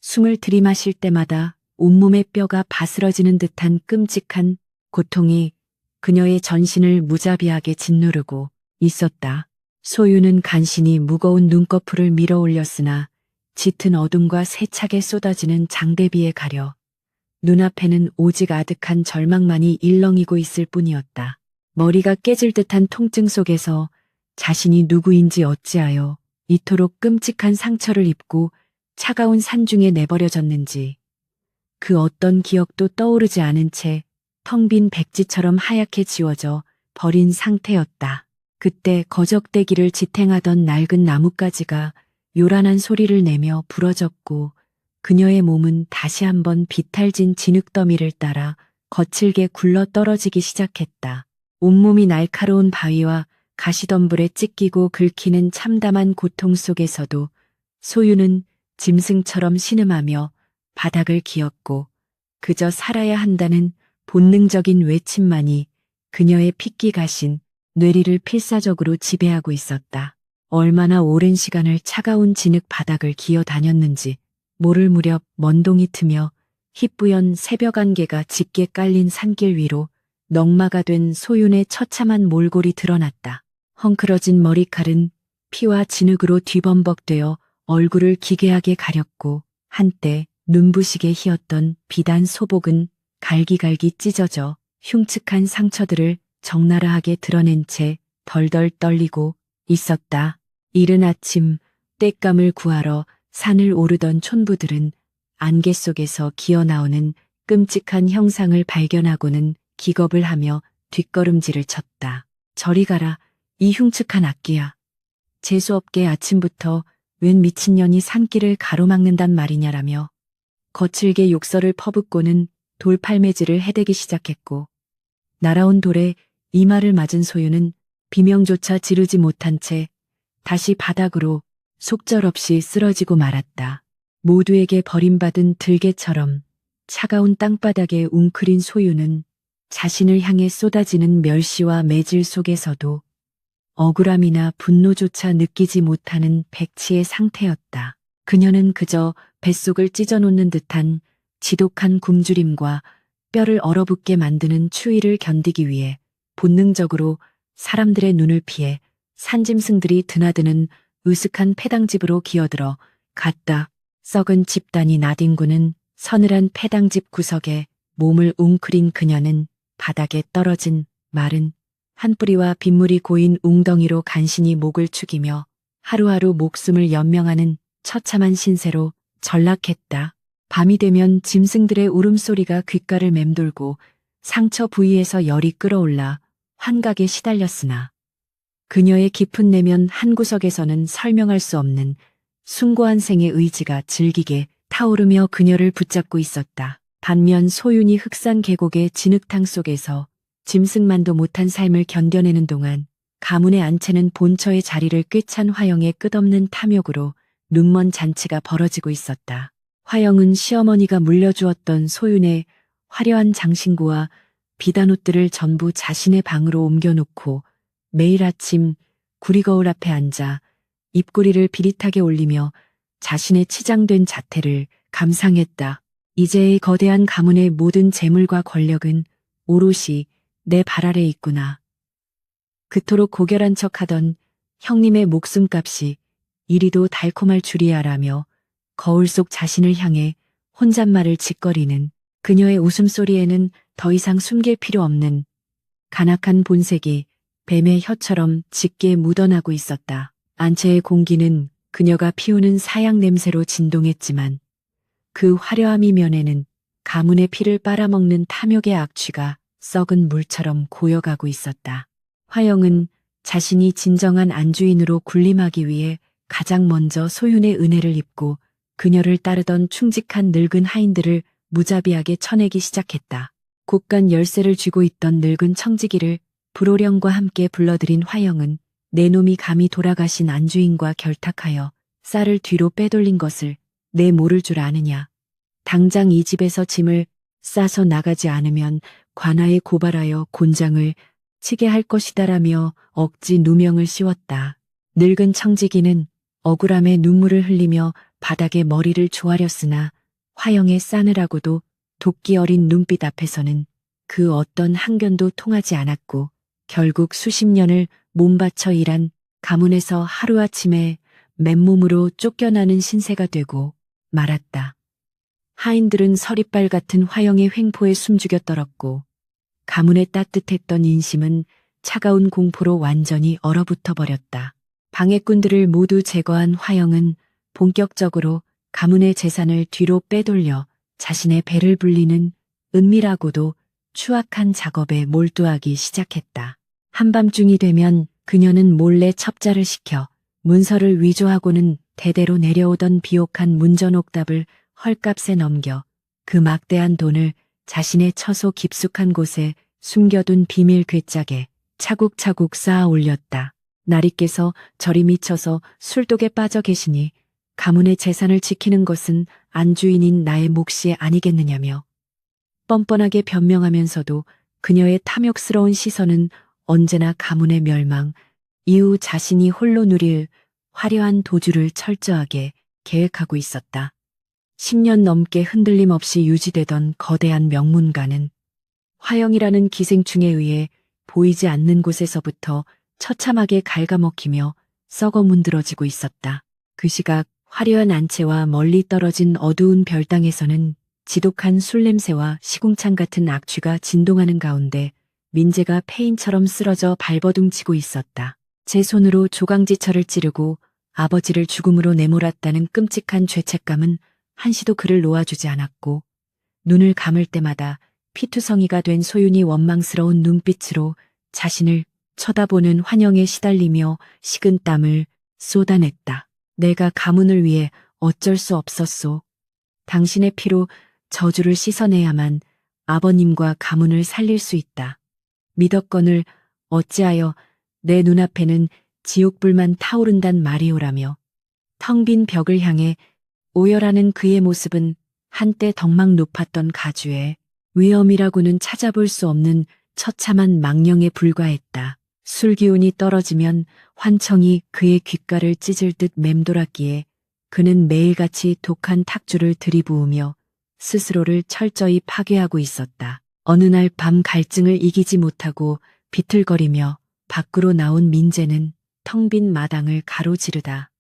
숨을 들이마실 때마다 온몸의 뼈가 바스러지는 듯한 끔찍한 고통이 그녀의 전신을 무자비하게 짓누르고 있었다. 소유는 간신히 무거운 눈꺼풀을 밀어 올렸으나 짙은 어둠과 세차게 쏟아지는 장대비에 가려 눈앞에는 오직 아득한 절망만이 일렁이고 있을 뿐이었다. 머리가 깨질 듯한 통증 속에서 자신이 누구인지 어찌하여 이토록 끔찍한 상처를 입고 차가운 산중에 내버려졌는지 그 어떤 기억도 떠오르지 않은 채 텅 빈 백지처럼 하얗게 지워져 버린 상태였다. 그때 거적대기를 지탱하던 낡은 나뭇가지가 요란한 소리를 내며 부러졌고 그녀의 몸은 다시 한번 비탈진 진흙더미를 따라 거칠게 굴러 떨어지기 시작했다. 온몸이 날카로운 바위와 가시덤불에 찢기고 긁히는 참담한 고통 속에서도 소유는 짐승처럼 신음하며 바닥을 기었고 그저 살아야 한다는 본능적인 외침만이 그녀의 핏기 가신 뇌리를 필사적으로 지배하고 있었다. 얼마나 오랜 시간을 차가운 진흙 바닥을 기어 다녔는지 모를 무렵 먼동이 트며 희뿌연 새벽 안개가 짙게 깔린 산길 위로 넝마가 된 소윤의 처참한 몰골이 드러났다. 헝클어진 머리칼은 피와 진흙으로 뒤범벅되어 얼굴을 기괴하게 가렸고 한때 눈부시게 희었던 비단 소복은 갈기갈기 찢어져 흉측한 상처들을 적나라하게 드러낸 채 덜덜 떨리고 있었다. 이른 아침 땔감을 구하러 산을 오르던 촌부들은 안개 속에서 기어나오는 끔찍한 형상을 발견하고는 기겁을 하며 뒷걸음질을 쳤다. 저리 가라, 이 흉측한 악귀야. 재수없게 아침부터 웬 미친년이 산길을 가로막는단 말이냐라며 거칠게 욕설을 퍼붓고는 돌팔매질을 해대기 시작했고 날아온 돌에 이마를 맞은 소유는 비명조차 지르지 못한 채 다시 바닥으로 속절없이 쓰러지고 말았다. 모두에게 버림받은 들개처럼 차가운 땅바닥에 웅크린 소유는 자신을 향해 쏟아지는 멸시와 매질 속에서도 억울함이나 분노조차 느끼지 못하는 백치의 상태였다. 그녀는 그저 뱃속을 찢어놓는 듯한 지독한 굶주림과 뼈를 얼어붙게 만드는 추위를 견디기 위해 본능적으로 사람들의 눈을 피해 산짐승들이 드나드는 으슥한 폐당집으로 기어들어 갔다. 썩은 집단이 나뒹구는 서늘한 폐당집 구석에 몸을 웅크린 그녀는 바닥에 떨어진 마른 한 뿌리와 빗물이 고인 웅덩이로 간신히 목을 축이며 하루하루 목숨을 연명하는 처참한 신세로 전락했다. 밤이 되면 짐승들의 울음소리가 귓가를 맴돌고 상처 부위에서 열이 끓어올라 환각에 시달렸으나 그녀의 깊은 내면 한 구석에서는 설명할 수 없는 숭고한 생의 의지가 질기게 타오르며 그녀를 붙잡고 있었다. 반면 소윤이 흑산 계곡의 진흙탕 속에서 짐승만도 못한 삶을 견뎌내는 동안 가문의 안채는 본처의 자리를 꿰찬 화영의 끝없는 탐욕으로 눈먼 잔치가 벌어지고 있었다. 화영은 시어머니가 물려주었던 소윤의 화려한 장신구와 비단옷들을 전부 자신의 방으로 옮겨놓고 매일 아침 구리거울 앞에 앉아 입꼬리를 비릿하게 올리며 자신의 치장된 자태를 감상했다. 이제의 거대한 가문의 모든 재물과 권력은 오롯이 내 발 아래 있구나. 그토록 고결한 척하던 형님의 목숨값이 이리도 달콤할 줄이야라며 거울 속 자신을 향해 혼잣말을 짓거리는 그녀의 웃음소리에는 더 이상 숨길 필요 없는 간악한 본색이 뱀의 혀처럼 짙게 묻어나고 있었다. 안채의 공기는 그녀가 피우는 사약 냄새로 진동했지만 그 화려함 이면에는 가문의 피를 빨아먹는 탐욕의 악취가 썩은 물처럼 고여가고 있었다. 화영은 자신이 진정한 안주인으로 군림하기 위해 가장 먼저 소윤의 은혜를 입고 그녀를 따르던 충직한 늙은 하인들을 무자비하게 쳐내기 시작했다. 곳간 열쇠를 쥐고 있던 늙은 청지기를 불호령과 함께 불러들인 화영은 내 놈이 감히 돌아가신 안주인과 결탁하여 쌀을 뒤로 빼돌린 것을 내 모를 줄 아느냐. 당장 이 집에서 짐을 싸서 나가지 않으면 관아에 고발하여 곤장을 치게 할 것이다라며 억지 누명을 씌웠다. 늙은 청지기는 억울함에 눈물을 흘리며 바닥에 머리를 조아렸으나 화영의 싸늘하고도 도끼 어린 눈빛 앞에서는 그 어떤 항변도 통하지 않았고 결국 수십 년을 몸바쳐 일한 가문에서 하루아침에 맨몸으로 쫓겨나는 신세가 되고 말았다. 하인들은 서리빨 같은 화영의 횡포에 숨죽여 떨었고 가문의 따뜻했던 인심은 차가운 공포로 완전히 얼어붙어 버렸다. 방해꾼들을 모두 제거한 화영은 본격적으로 가문의 재산을 뒤로 빼돌려 자신의 배를 불리는 은밀하고도 추악한 작업에 몰두하기 시작했다. 한밤중이 되면 그녀는 몰래 첩자를 시켜 문서를 위조하고는 대대로 내려오던 비옥한 문전옥답을 헐값에 넘겨 그 막대한 돈을 자신의 처소 깊숙한 곳에 숨겨둔 비밀 괴짝에 차곡차곡 쌓아 올렸다. 나리께서 절이 미쳐서 술독에 빠져 계시니 가문의 재산을 지키는 것은 안주인인 나의 몫이 아니겠느냐며 뻔뻔하게 변명하면서도 그녀의 탐욕스러운 시선은 언제나 가문의 멸망, 이후 자신이 홀로 누릴 화려한 도주를 철저하게 계획하고 있었다. 10년 넘게 흔들림 없이 유지되던 거대한 명문가는 화영이라는 기생충에 의해 보이지 않는 곳에서부터 처참하게 갉아먹히며 썩어 문드러지고 있었다. 그 시각 화려한 안채와 멀리 떨어진 어두운 별당에서는 지독한 술냄새와 시궁창 같은 악취가 진동하는 가운데 민재가 폐인처럼 쓰러져 발버둥치고 있었다. 제 손으로 조강지처를 찌르고 아버지를 죽음으로 내몰았다는 끔찍한 죄책감은 한시도 그를 놓아주지 않았고 눈을 감을 때마다 피투성이가 된 소윤이 원망스러운 눈빛으로 자신을 쳐다보는 환영에 시달리며 식은 땀을 쏟아냈다. 내가 가문을 위해 어쩔 수 없었소. 당신의 피로 저주를 씻어내야만 아버님과 가문을 살릴 수 있다. 미덕건을 어찌하여 내 눈앞에는 지옥불만 타오른단 말이오라며 텅 빈 벽을 향해 오열하는 그의 모습은 한때 덕막 높았던 가주의 위엄이라고는 찾아볼 수 없는 처참한 망령에 불과했다. 술기운이 떨어지면 환청이 그의 귓가를 찢을 듯 맴돌았기에 그는 매일같이 독한 탁주를 들이부으며 스스로를 철저히 파괴하고 있었다. 어느 날 밤 갈증을 이기지 못하고 비틀거리며 밖으로 나온 민재는 텅 빈 마당을 가로지르다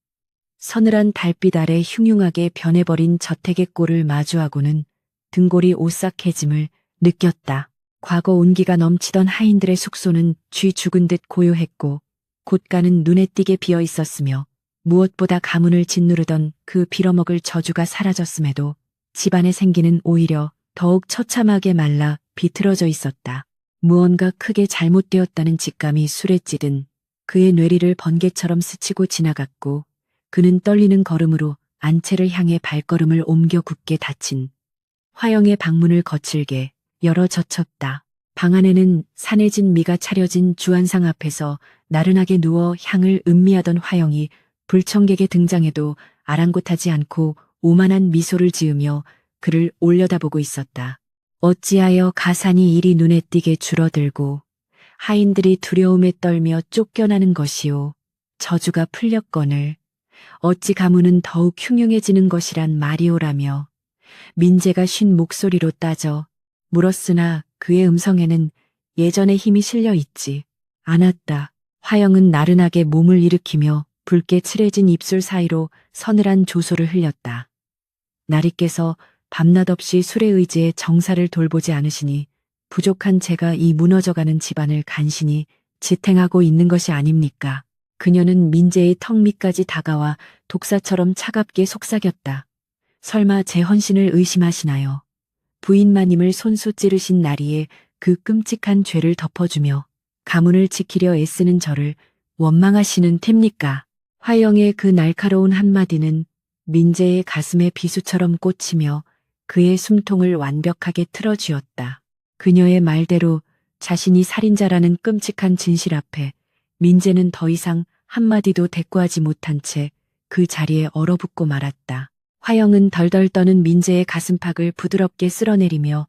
서늘한 달빛 아래 흉흉하게 변해버린 저택의 꼴을 마주하고는 등골이 오싹해짐을 느꼈다. 과거 온기가 넘치던 하인들의 숙소는 쥐 죽은 듯 고요했고 곳간은 눈에 띄게 비어 있었으며 무엇보다 가문을 짓누르던 그 빌어먹을 저주가 사라졌음에도 집안의 생기는 오히려 더욱 처참하게 말라 비틀어져 있었다. 무언가 크게 잘못되었다는 직감이 술에 찌든 그의 뇌리를 번개처럼 스치고 지나갔고 그는 떨리는 걸음으로 안채를 향해 발걸음을 옮겨 굳게 닫힌 화영의 방문을 거칠게 열어 젖혔다. 방 안에는 산해진 미가 차려진 주안상 앞에서 나른하게 누워 향을 음미하던 화영이 불청객의 등장에도 아랑곳하지 않고 오만한 미소를 지으며 그를 올려다보고 있었다. 어찌하여 가산이 이리 눈에 띄게 줄어들고 하인들이 두려움에 떨며 쫓겨나는 것이오. 저주가 풀렸거늘 어찌 가문은 더욱 흉흉해지는 것이란 말이오라며 민재가 쉰 목소리로 따져 물었으나 그의 음성에는 예전의 힘이 실려 있지 않았다. 화영은 나른하게 몸을 일으키며 붉게 칠해진 입술 사이로 서늘한 조소를 흘렸다. 나리께서 밤낮 없이 술에 의지해 정사를 돌보지 않으시니 부족한 제가 이 무너져가는 집안을 간신히 지탱하고 있는 것이 아닙니까? 그녀는 민재의 턱 밑까지 다가와 독사처럼 차갑게 속삭였다. 설마 제 헌신을 의심하시나요? 부인마님을 손수 찌르신 나리에 그 끔찍한 죄를 덮어주며 가문을 지키려 애쓰는 저를 원망하시는 탭니까? 화영의 그 날카로운 한마디는 민재의 가슴에 비수처럼 꽂히며 그의 숨통을 완벽하게 틀어쥐었다. 그녀의 말대로 자신이 살인자라는 끔찍한 진실 앞에 민재는 더 이상 한마디도 대꾸하지 못한 채 그 자리에 얼어붙고 말았다. 화영은 덜덜 떠는 민재의 가슴팍을 부드럽게 쓸어내리며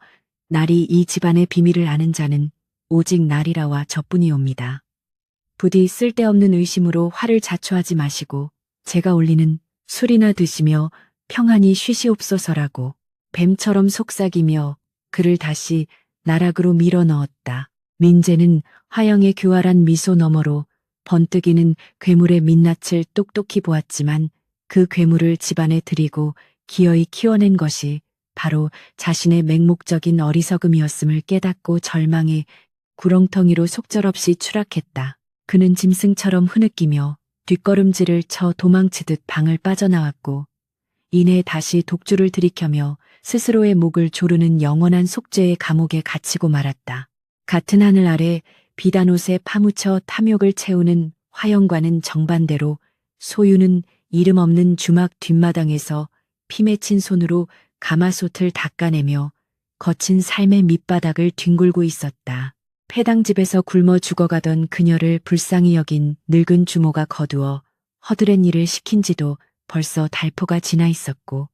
날이 이 집안의 비밀을 아는 자는 오직 날이라와 저뿐이옵니다. 부디 쓸데없는 의심으로 화를 자초하지 마시고 제가 올리는 술이나 드시며 평안히 쉬시옵소서라고 뱀처럼 속삭이며 그를 다시 나락으로 밀어 넣었다. 민재는 화영의 교활한 미소 너머로 번뜩이는 괴물의 민낯을 똑똑히 보았지만 그 괴물을 집안에 들이고 기어이 키워낸 것이 바로 자신의 맹목적인 어리석음이었음을 깨닫고 절망의 구렁텅이로 속절없이 추락했다. 그는 짐승처럼 흐느끼며 뒷걸음질을 쳐 도망치듯 방을 빠져나왔고 이내 다시 독주를 들이켜며 스스로의 목을 조르는 영원한 속죄의 감옥에 갇히고 말았다. 같은 하늘 아래 비단옷에 파묻혀 탐욕을 채우는 화영과는 정반대로 소유는 이름 없는 주막 뒷마당에서 피 맺힌 손으로 가마솥을 닦아내며 거친 삶의 밑바닥을 뒹굴고 있었다. 폐당집에서 굶어 죽어가던 그녀를 불쌍히 여긴 늙은 주모가 거두어 허드렛 일을 시킨 지도 벌써 달포가 지나 있었고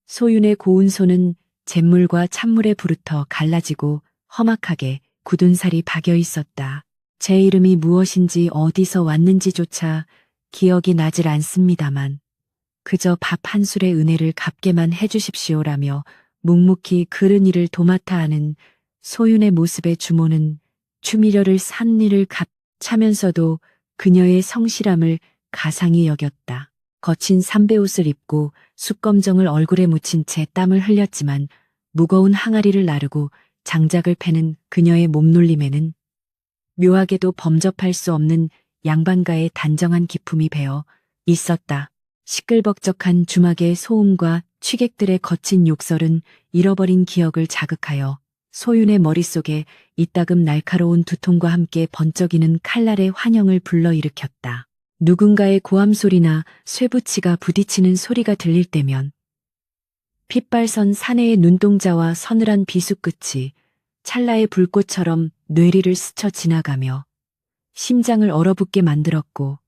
소윤의 고운 손은 잿물과 찬물에 부르터 갈라지고 험악하게 굳은 살이 박여 있었다. 제 이름이 무엇인지 어디서 왔는지조차 기억이 나질 않습니다만 그저 밥 한 술의 은혜를 갚게만 해주십시오라며 묵묵히 그른 일을 도맡아 하는 소윤의 모습에 주모는 추미려를 산 일을 차면서도 그녀의 성실함을 가상히 여겼다. 거친 삼배옷을 입고 숯검정을 얼굴에 묻힌 채 땀을 흘렸지만 무거운 항아리를 나르고 장작을 패는 그녀의 몸놀림에는 묘하게도 범접할 수 없는 양반가의 단정한 기품이 배어 있었다. 시끌벅적한 주막의 소음과 취객들의 거친 욕설은 잃어버린 기억을 자극하여 소윤의 머릿속에 이따금 날카로운 두통과 함께 번쩍이는 칼날의 환영을 불러일으켰다. 누군가의 고함 소리나 쇠붙이가 부딪히는 소리가 들릴 때면 핏발선 사내의 눈동자와 서늘한 비수끝이 찰나의 불꽃처럼 뇌리를 스쳐 지나가며 심장을 얼어붙게 만들었고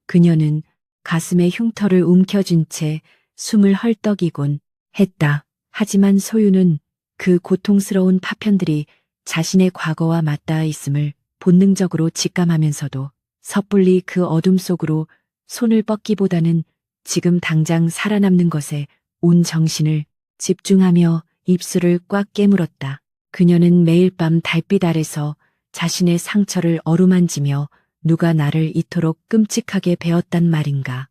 그녀는 가슴에 흉터를 움켜쥔 채 숨을 헐떡이곤 했다. 하지만 소유는 그 고통스러운 파편들이 자신의 과거와 맞닿아 있음을 본능적으로 직감하면서도 섣불리 그 어둠 속으로 손을 뻗기보다는 지금 당장 살아남는 것에 온 정신을 집중하며 입술을 꽉 깨물었다. 그녀는 매일 밤 달빛 아래서 자신의 상처를 어루만지며 누가 나를 이토록 끔찍하게 베었단 말인가.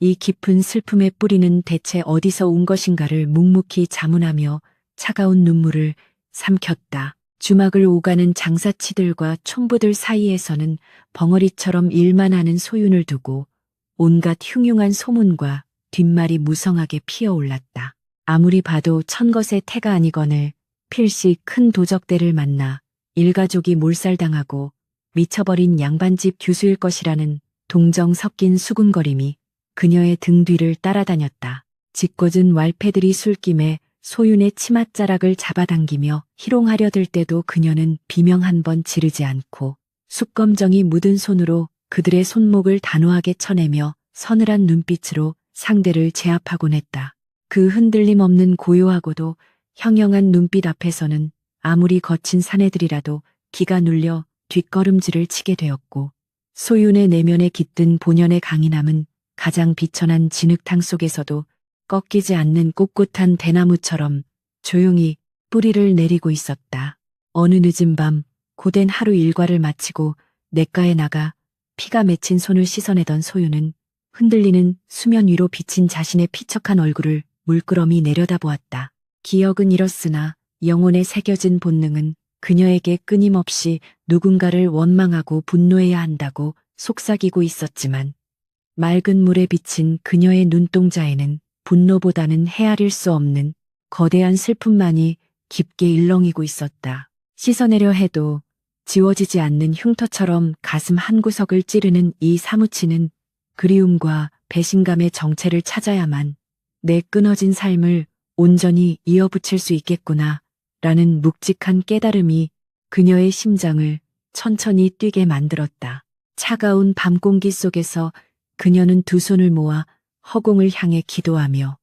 이 깊은 슬픔의 뿌리는 대체 어디서 온 것인가를 묵묵히 자문하며 차가운 눈물을 삼켰다. 주막을 오가는 장사치들과 총부들 사이에서는 벙어리처럼 일만 하는 소윤을 두고 온갖 흉흉한 소문과 뒷말이 무성하게 피어올랐다. 아무리 봐도 천것의 태가 아니거늘 필시 큰 도적대를 만나 일가족이 몰살당하고 미쳐버린 양반집 교수일 것이라는 동정 섞인 수군거림이 그녀의 등 뒤를 따라다녔다. 짓궂은 왈패들이 술김에 소윤의 치맛자락을 잡아당기며 희롱하려 들 때도 그녀는 비명 한 번 지르지 않고 숯검정이 묻은 손으로 그들의 손목을 단호하게 쳐내며 서늘한 눈빛으로 상대를 제압하곤 했다. 그 흔들림 없는 고요하고도 형형한 눈빛 앞에서는 아무리 거친 사내들이라도 기가 눌려 뒷걸음질을 치게 되었고 소윤의 내면에 깃든 본연의 강인함은 가장 비천한 진흙탕 속에서도 꺾이지 않는 꼿꼿한 대나무처럼 조용히 뿌리를 내리고 있었다. 어느 늦은 밤 고된 하루 일과를 마치고 냇가에 나가 피가 맺힌 손을 씻어내던 소윤은 흔들리는 수면 위로 비친 자신의 피척한 얼굴을 물끄러미 내려다보았다. 기억은 잃었으나 영혼에 새겨진 본능은 그녀에게 끊임없이 누군가를 원망하고 분노해야 한다고 속삭이고 있었지만 맑은 물에 비친 그녀의 눈동자에는 분노보다는 헤아릴 수 없는 거대한 슬픔만이 깊게 일렁이고 있었다. 씻어내려 해도 지워지지 않는 흉터처럼 가슴 한구석을 찌르는 이 사무치는 그리움과 배신감의 정체를 찾아야만 내 끊어진 삶을 온전히 이어붙일 수 있겠구나 라는 묵직한 깨달음이 그녀의 심장을 천천히 뛰게 만들었다. 차가운 밤 공기 속에서 그녀는 두 손을 모아 허공을 향해 기도하며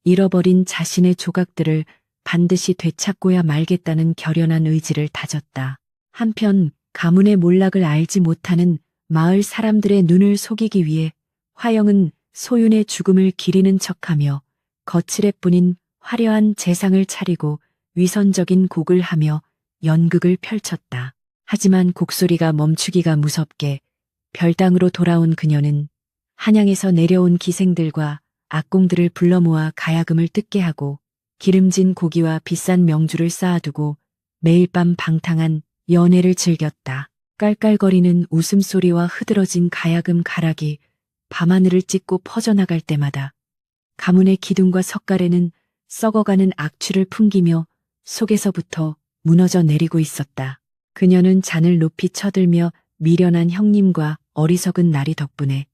잃어버린 자신의 조각들을 반드시 되찾고야 말겠다는 결연한 의지를 다졌다. 한편 가문의 몰락을 알지 못하는 마을 사람들의 눈을 속이기 위해 화영은 소윤의 죽음을 기리는 척하며 거칠애 뿐인 화려한 제상을 차리고 위선적인 곡을 하며 연극을 펼쳤다. 하지만 곡소리가 멈추기가 무섭게 별당으로 돌아온 그녀는 한양에서 내려온 기생들과 악공들을 불러 모아 가야금을 뜯게 하고 기름진 고기와 비싼 명주를 쌓아두고 매일 밤 방탕한 연애를 즐겼다. 깔깔거리는 웃음소리와 흐드러진 가야금 가락이 밤하늘을 찢고 퍼져나갈 때마다 가문의 기둥과 석가래는 썩어가는 악취를 풍기며 속에서부터 무너져 내리고 있었다. 그녀는 잔을 높이 쳐들며 미련한 형님과 어리석은 나리 덕분에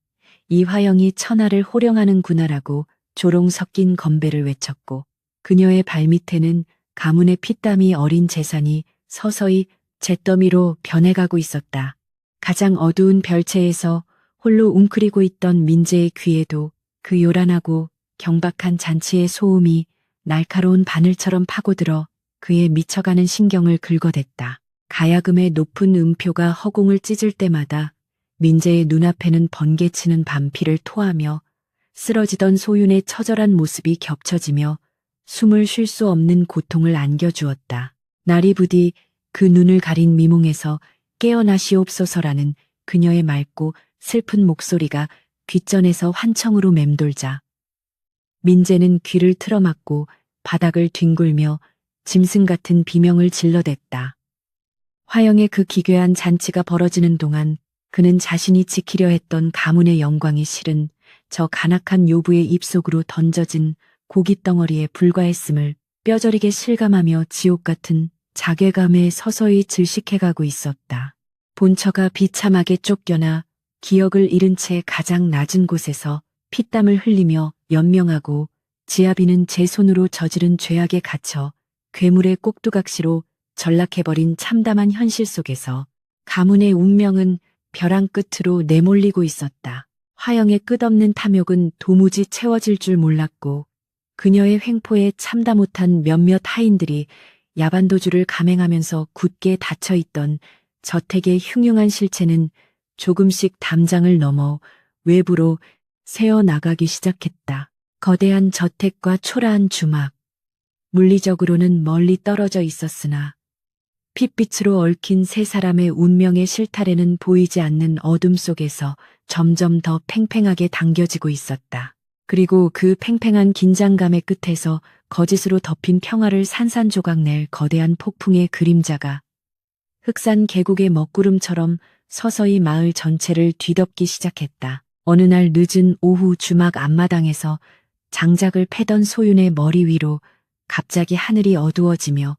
이 화영이 천하를 호령하는구나라고 조롱 섞인 건배를 외쳤고 그녀의 발밑에는 가문의 피땀이 어린 재산이 서서히 잿더미로 변해가고 있었다. 가장 어두운 별채에서 홀로 웅크리고 있던 민재의 귀에도 그 요란하고 경박한 잔치의 소음이 날카로운 바늘처럼 파고들어 그의 미쳐가는 신경을 긁어댔다. 가야금의 높은 음표가 허공을 찢을 때마다 민재의 눈앞에는 번개치는 밤피를 토하며 쓰러지던 소윤의 처절한 모습이 겹쳐지며 숨을 쉴 수 없는 고통을 안겨주었다. 날이 부디 그 눈을 가린 미몽에서 깨어나시옵소서라는 그녀의 맑고 슬픈 목소리가 귓전에서 환청으로 맴돌자 민재는 귀를 틀어막고 바닥을 뒹굴며 짐승 같은 비명을 질러댔다. 화영의 그 기괴한 잔치가 벌어지는 동안 그는 자신이 지키려 했던 가문의 영광이 실은 저 간악한 요부의 입속으로 던져진 고깃덩어리에 불과했음을 뼈저리게 실감하며 지옥 같은 자괴감에 서서히 질식해가고 있었다. 본처가 비참하게 쫓겨나 기억을 잃은 채 가장 낮은 곳에서 피땀을 흘리며 연명하고 지아비는 제 손으로 저지른 죄악에 갇혀 괴물의 꼭두각시로 전락해버린 참담한 현실 속에서 가문의 운명은 벼랑 끝으로 내몰리고 있었다. 화영의 끝없는 탐욕은 도무지 채워질 줄 몰랐고 그녀의 횡포에 참다 못한 몇몇 하인들이 야반도주를 감행하면서 굳게 닫혀있던 저택의 흉흉한 실체는 조금씩 담장을 넘어 외부로 새어나가기 시작했다. 거대한 저택과 초라한 주막, 물리적으로는 멀리 떨어져 있었으나 핏빛으로 얽힌 세 사람의 운명의 실타래는 보이지 않는 어둠 속에서 점점 더 팽팽하게 당겨지고 있었다. 그리고 그 팽팽한 긴장감의 끝에서 거짓으로 덮인 평화를 산산조각낼 거대한 폭풍의 그림자가 흑산 계곡의 먹구름처럼 서서히 마을 전체를 뒤덮기 시작했다. 어느 날 늦은 오후 주막 앞마당에서 장작을 패던 소윤의 머리 위로 갑자기 하늘이 어두워지며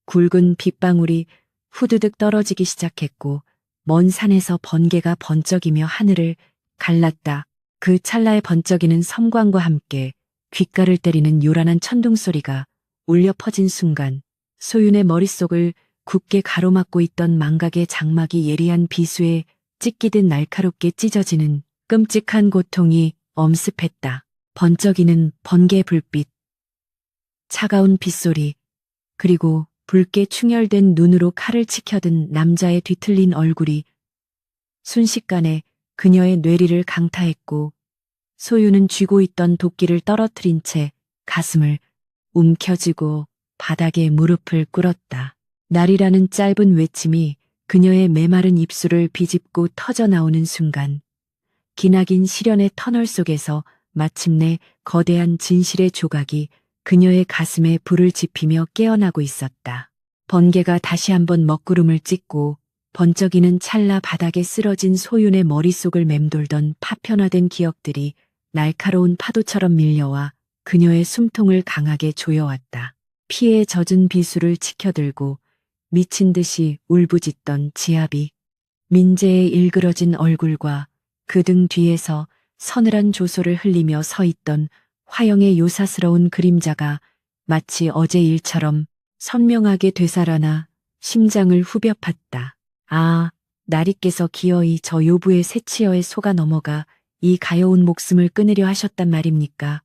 굵은 빗방울이 후드득 떨어지기 시작했고 먼 산에서 번개가 번쩍이며 하늘을 갈랐다. 그 찰나에 번쩍이는 섬광과 함께 귓가를 때리는 요란한 천둥소리가 울려 퍼진 순간 소윤의 머릿속을 굳게 가로막고 있던 망각의 장막이 예리한 비수에 찢기듯 날카롭게 찢어지는 끔찍한 고통이 엄습했다. 번쩍이는 번개 불빛, 차가운 빗소리, 그리고 붉게 충혈된 눈으로 칼을 치켜든 남자의 뒤틀린 얼굴이 순식간에 그녀의 뇌리를 강타했고 소유는 쥐고 있던 도끼를 떨어뜨린 채 가슴을 움켜쥐고 바닥에 무릎을 꿇었다. 날이라는 짧은 외침이 그녀의 메마른 입술을 비집고 터져나오는 순간 기나긴 시련의 터널 속에서 마침내 거대한 진실의 조각이 그녀의 가슴에 불을 지피며 깨어나고 있었다. 번개가 다시 한번 먹구름을 찍고 번쩍이는 찰나 바닥에 쓰러진 소윤의 머릿속을 맴돌던 파편화된 기억들이 날카로운 파도처럼 밀려와 그녀의 숨통을 강하게 조여왔다. 피에 젖은 비수를 치켜들고 미친 듯이 울부짖던 지아비, 민재의 일그러진 얼굴과 그 등 뒤에서 서늘한 조소를 흘리며 서 있던 화영의 요사스러운 그림자가 마치 어제 일처럼 선명하게 되살아나 심장을 후벼 팠다. 아, 나리께서 기어이 저 요부의 새치여에 속아 넘어가 이 가여운 목숨을 끊으려 하셨단 말입니까?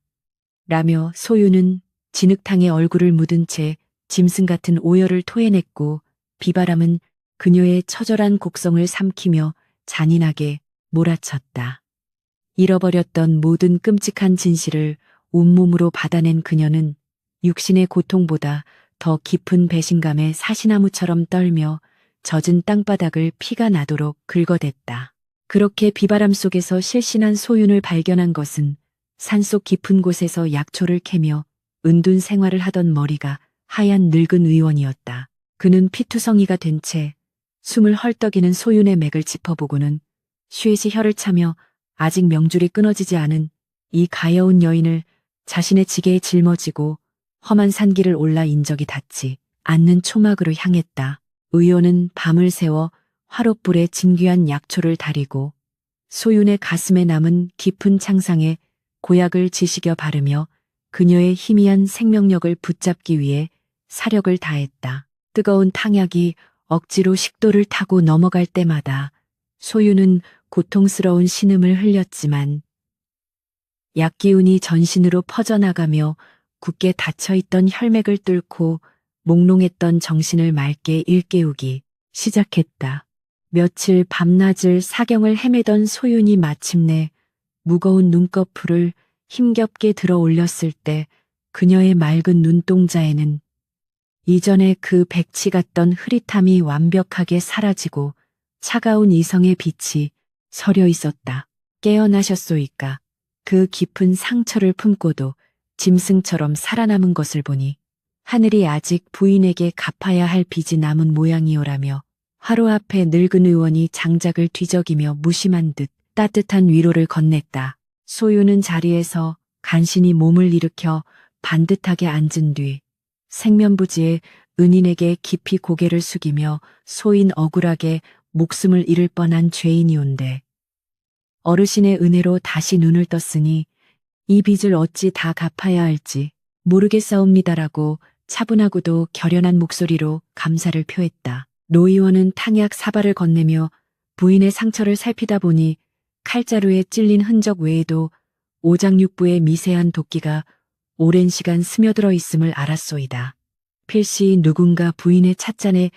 라며 소유는 진흙탕에 얼굴을 묻은 채 짐승 같은 오열을 토해냈고 비바람은 그녀의 처절한 곡성을 삼키며 잔인하게 몰아쳤다. 잃어버렸던 모든 끔찍한 진실을 온몸으로 받아낸 그녀는 육신의 고통보다 더 깊은 배신감에 사시나무처럼 떨며 젖은 땅바닥을 피가 나도록 긁어댔다. 그렇게 비바람 속에서 실신한 소윤을 발견한 것은 산속 깊은 곳에서 약초를 캐며 은둔 생활을 하던 머리가 하얀 늙은 의원이었다. 그는 피투성이가 된 채 숨을 헐떡이는 소윤의 맥을 짚어보고는 쉬쉬 혀를 차며 아직 명줄이 끊어지지 않은 이 가여운 여인을 자신의 지게에 짊어지고 험한 산길을 올라 인적이 닿지 않는 초막으로 향했다. 의원은 밤을 새워 화롯불에 진귀한 약초를 다리고 소윤의 가슴에 남은 깊은 창상에 고약을 지시겨 바르며 그녀의 희미한 생명력을 붙잡기 위해 사력을 다했다. 뜨거운 탕약이 억지로 식도를 타고 넘어갈 때마다 소윤은 고통스러운 신음을 흘렸지만 약기운이 전신으로 퍼져나가며 굳게 닫혀있던 혈맥을 뚫고 몽롱했던 정신을 맑게 일깨우기 시작했다. 며칠 밤낮을 사경을 헤매던 소윤이 마침내 무거운 눈꺼풀을 힘겹게 들어 올렸을 때 그녀의 맑은 눈동자에는 이전에 그 백치 같던 흐릿함이 완벽하게 사라지고 차가운 이성의 빛이 서려 있었다. 깨어나셨소이까. 그 깊은 상처를 품고도 짐승처럼 살아남은 것을 보니 하늘이 아직 부인에게 갚아야 할 빚이 남은 모양이오라며 화로 앞에 늙은 의원이 장작을 뒤적이며 무심한 듯 따뜻한 위로를 건넸다. 소윤은 자리에서 간신히 몸을 일으켜 반듯하게 앉은 뒤 생면부지에 은인에게 깊이 고개를 숙이며 소인 억울하게 목숨을 잃을 뻔한 죄인이온데 어르신의 은혜로 다시 눈을 떴으니 이 빚을 어찌 다 갚아야 할지 모르겠사옵니다라고 차분하고도 결연한 목소리로 감사를 표했다. 노 의원은 탕약 사발을 건네며 부인의 상처를 살피다 보니 칼자루에 찔린 흔적 외에도 오장육부에 미세한 도끼가 오랜 시간 스며들어 있음을 알았소이다. 필시 누군가 부인의 찻잔에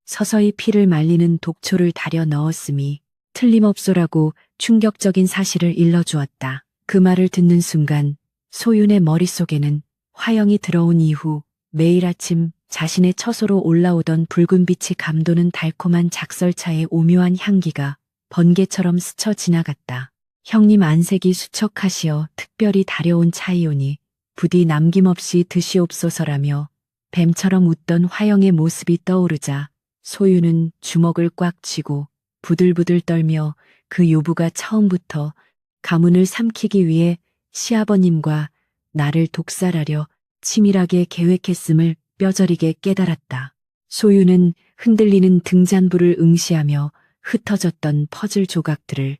서서히 피를 말리는 독초를 다려 넣었음이 틀림없소라고 충격적인 사실을 일러주었다. 그 말을 듣는 순간 소윤의 머릿속에는 화영이 들어온 이후 매일 아침 자신의 처소로 올라오던 붉은 빛이 감도는 달콤한 작설차의 오묘한 향기가 번개처럼 스쳐 지나갔다. 형님 안색이 수척하시어 특별히 다려온 차이오니 부디 남김없이 드시옵소서라며 뱀처럼 웃던 화영의 모습이 떠오르자 소윤은 주먹을 꽉 쥐고 부들부들 떨며 그 요부가 처음부터 가문을 삼키기 위해 시아버님과 나를 독살하려 치밀하게 계획했음을 뼈저리게 깨달았다. 소윤은 흔들리는 등잔부를 응시하며 흩어졌던 퍼즐 조각들을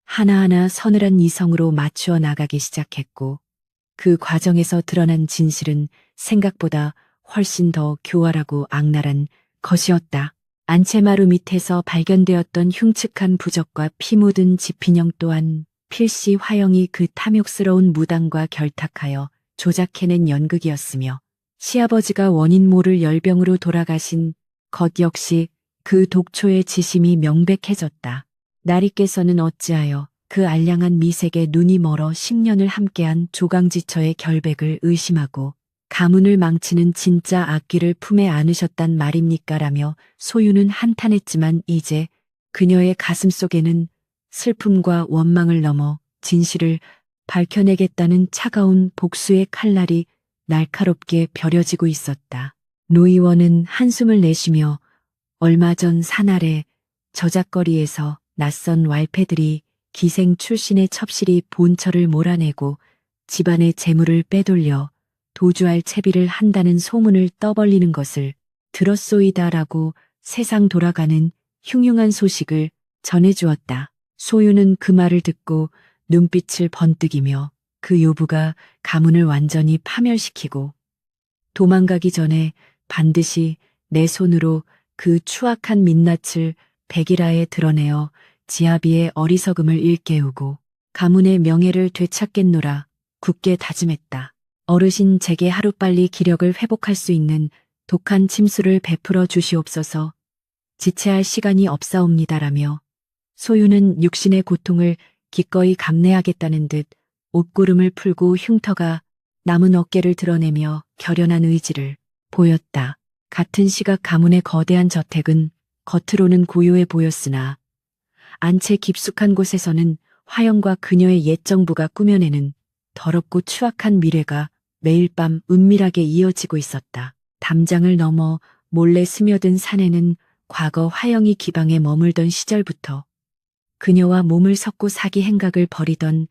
하나하나 서늘한 이성으로 맞추어 나가기 시작했고 그 과정에서 드러난 진실은 생각보다 훨씬 더 교활하고 악랄한 것이었다. 안채마루 밑에서 발견되었던 흉측한 부적과 피 묻은 지피령 또한 필시 화영이 그 탐욕스러운 무당과 결탁하여 조작해낸 연극이었으며 시아버지가 원인 모를 열병으로 돌아가신 것 역시 그 독초의 지심이 명백해졌다. 나리께서는 어찌하여 그 알량한 미색에 눈이 멀어 10년을 함께한 조강지처의 결백을 의심하고 가문을 망치는 진짜 악귀를 품에 안으셨단 말입니까? 라며 소윤은 한탄했지만 이제 그녀의 가슴 속에는 슬픔과 원망을 넘어 진실을 밝혀내겠다는 차가운 복수의 칼날이 날카롭게 벼려지고 있었다. 노 의원은 한숨을 내쉬며 얼마 전 산 아래 저작거리에서 낯선 왈패들이 기생 출신의 첩실이 본처를 몰아내고 집안의 재물을 빼돌려 도주할 채비를 한다는 소문을 떠벌리는 것을 들었소이다라고 세상 돌아가는 흉흉한 소식을 전해주었다. 소윤은 그 말을 듣고 눈빛을 번뜩이며 그 요부가 가문을 완전히 파멸시키고 도망가기 전에 반드시 내 손으로 그 추악한 민낯을 백일하에 드러내어 지아비의 어리석음을 일깨우고 가문의 명예를 되찾겠노라 굳게 다짐했다. 어르신 제게 하루빨리 기력을 회복할 수 있는 독한 침수를 베풀어 주시옵소서. 지체할 시간이 없사옵니다라며 소윤은 육신의 고통을 기꺼이 감내하겠다는 듯 옷구름을 풀고 흉터가 남은 어깨를 드러내며 결연한 의지를 보였다. 같은 시각 가문의 거대한 저택은 겉으로는 고요해 보였으나 안채 깊숙한 곳에서는 화영과 그녀의 옛 정부가 꾸며내는 더럽고 추악한 미래가 매일 밤 은밀하게 이어지고 있었다. 담장을 넘어 몰래 스며든 사내는 과거 화영이 기방에 머물던 시절부터 그녀와 몸을 섞고 사기 행각을 벌이던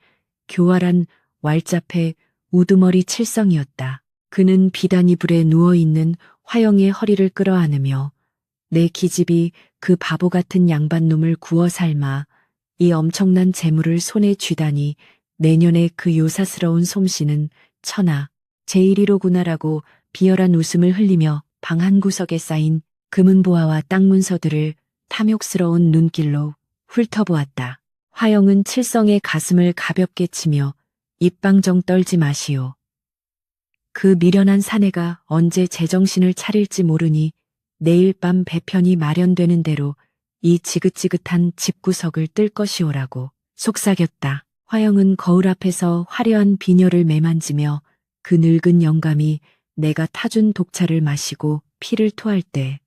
교활한 왈잡해 우두머리 칠성이었다. 그는 비단 이불에 누워있는 화영의 허리를 끌어안으며 내 기집이 그 바보 같은 양반놈을 구워 삶아 이 엄청난 재물을 손에 쥐다니 내년에 그 요사스러운 솜씨는 천하 제1위로구나라고 비열한 웃음을 흘리며 방 한구석에 쌓인 금은보화와 땅 문서들을 탐욕스러운 눈길로 훑어보았다. 화영은 칠성의 가슴을 가볍게 치며 입방정 떨지 마시오. 그 미련한 사내가 언제 제정신을 차릴지 모르니 내일 밤 배편이 마련되는 대로 이 지긋지긋한 집구석을 뜰 것이오라고 속삭였다. 화영은 거울 앞에서 화려한 비녀를 매만지며 그 늙은 영감이 내가 타준 독차를 마시고 피를 토할 때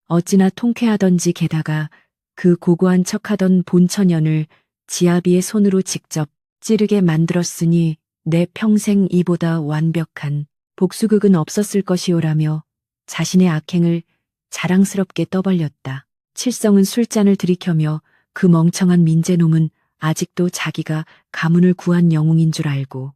어찌나 통쾌하던지 게다가 그 고고한 척하던 본처년을 지아비의 손으로 직접 찌르게 만들었으니 내 평생 이보다 완벽한 복수극은 없었을 것이오라며 자신의 악행을 자랑스럽게 떠벌렸다. 칠성은 술잔을 들이켜며 그 멍청한 민재놈은 아직도 자기가 가문을 구한 영웅인 줄 알고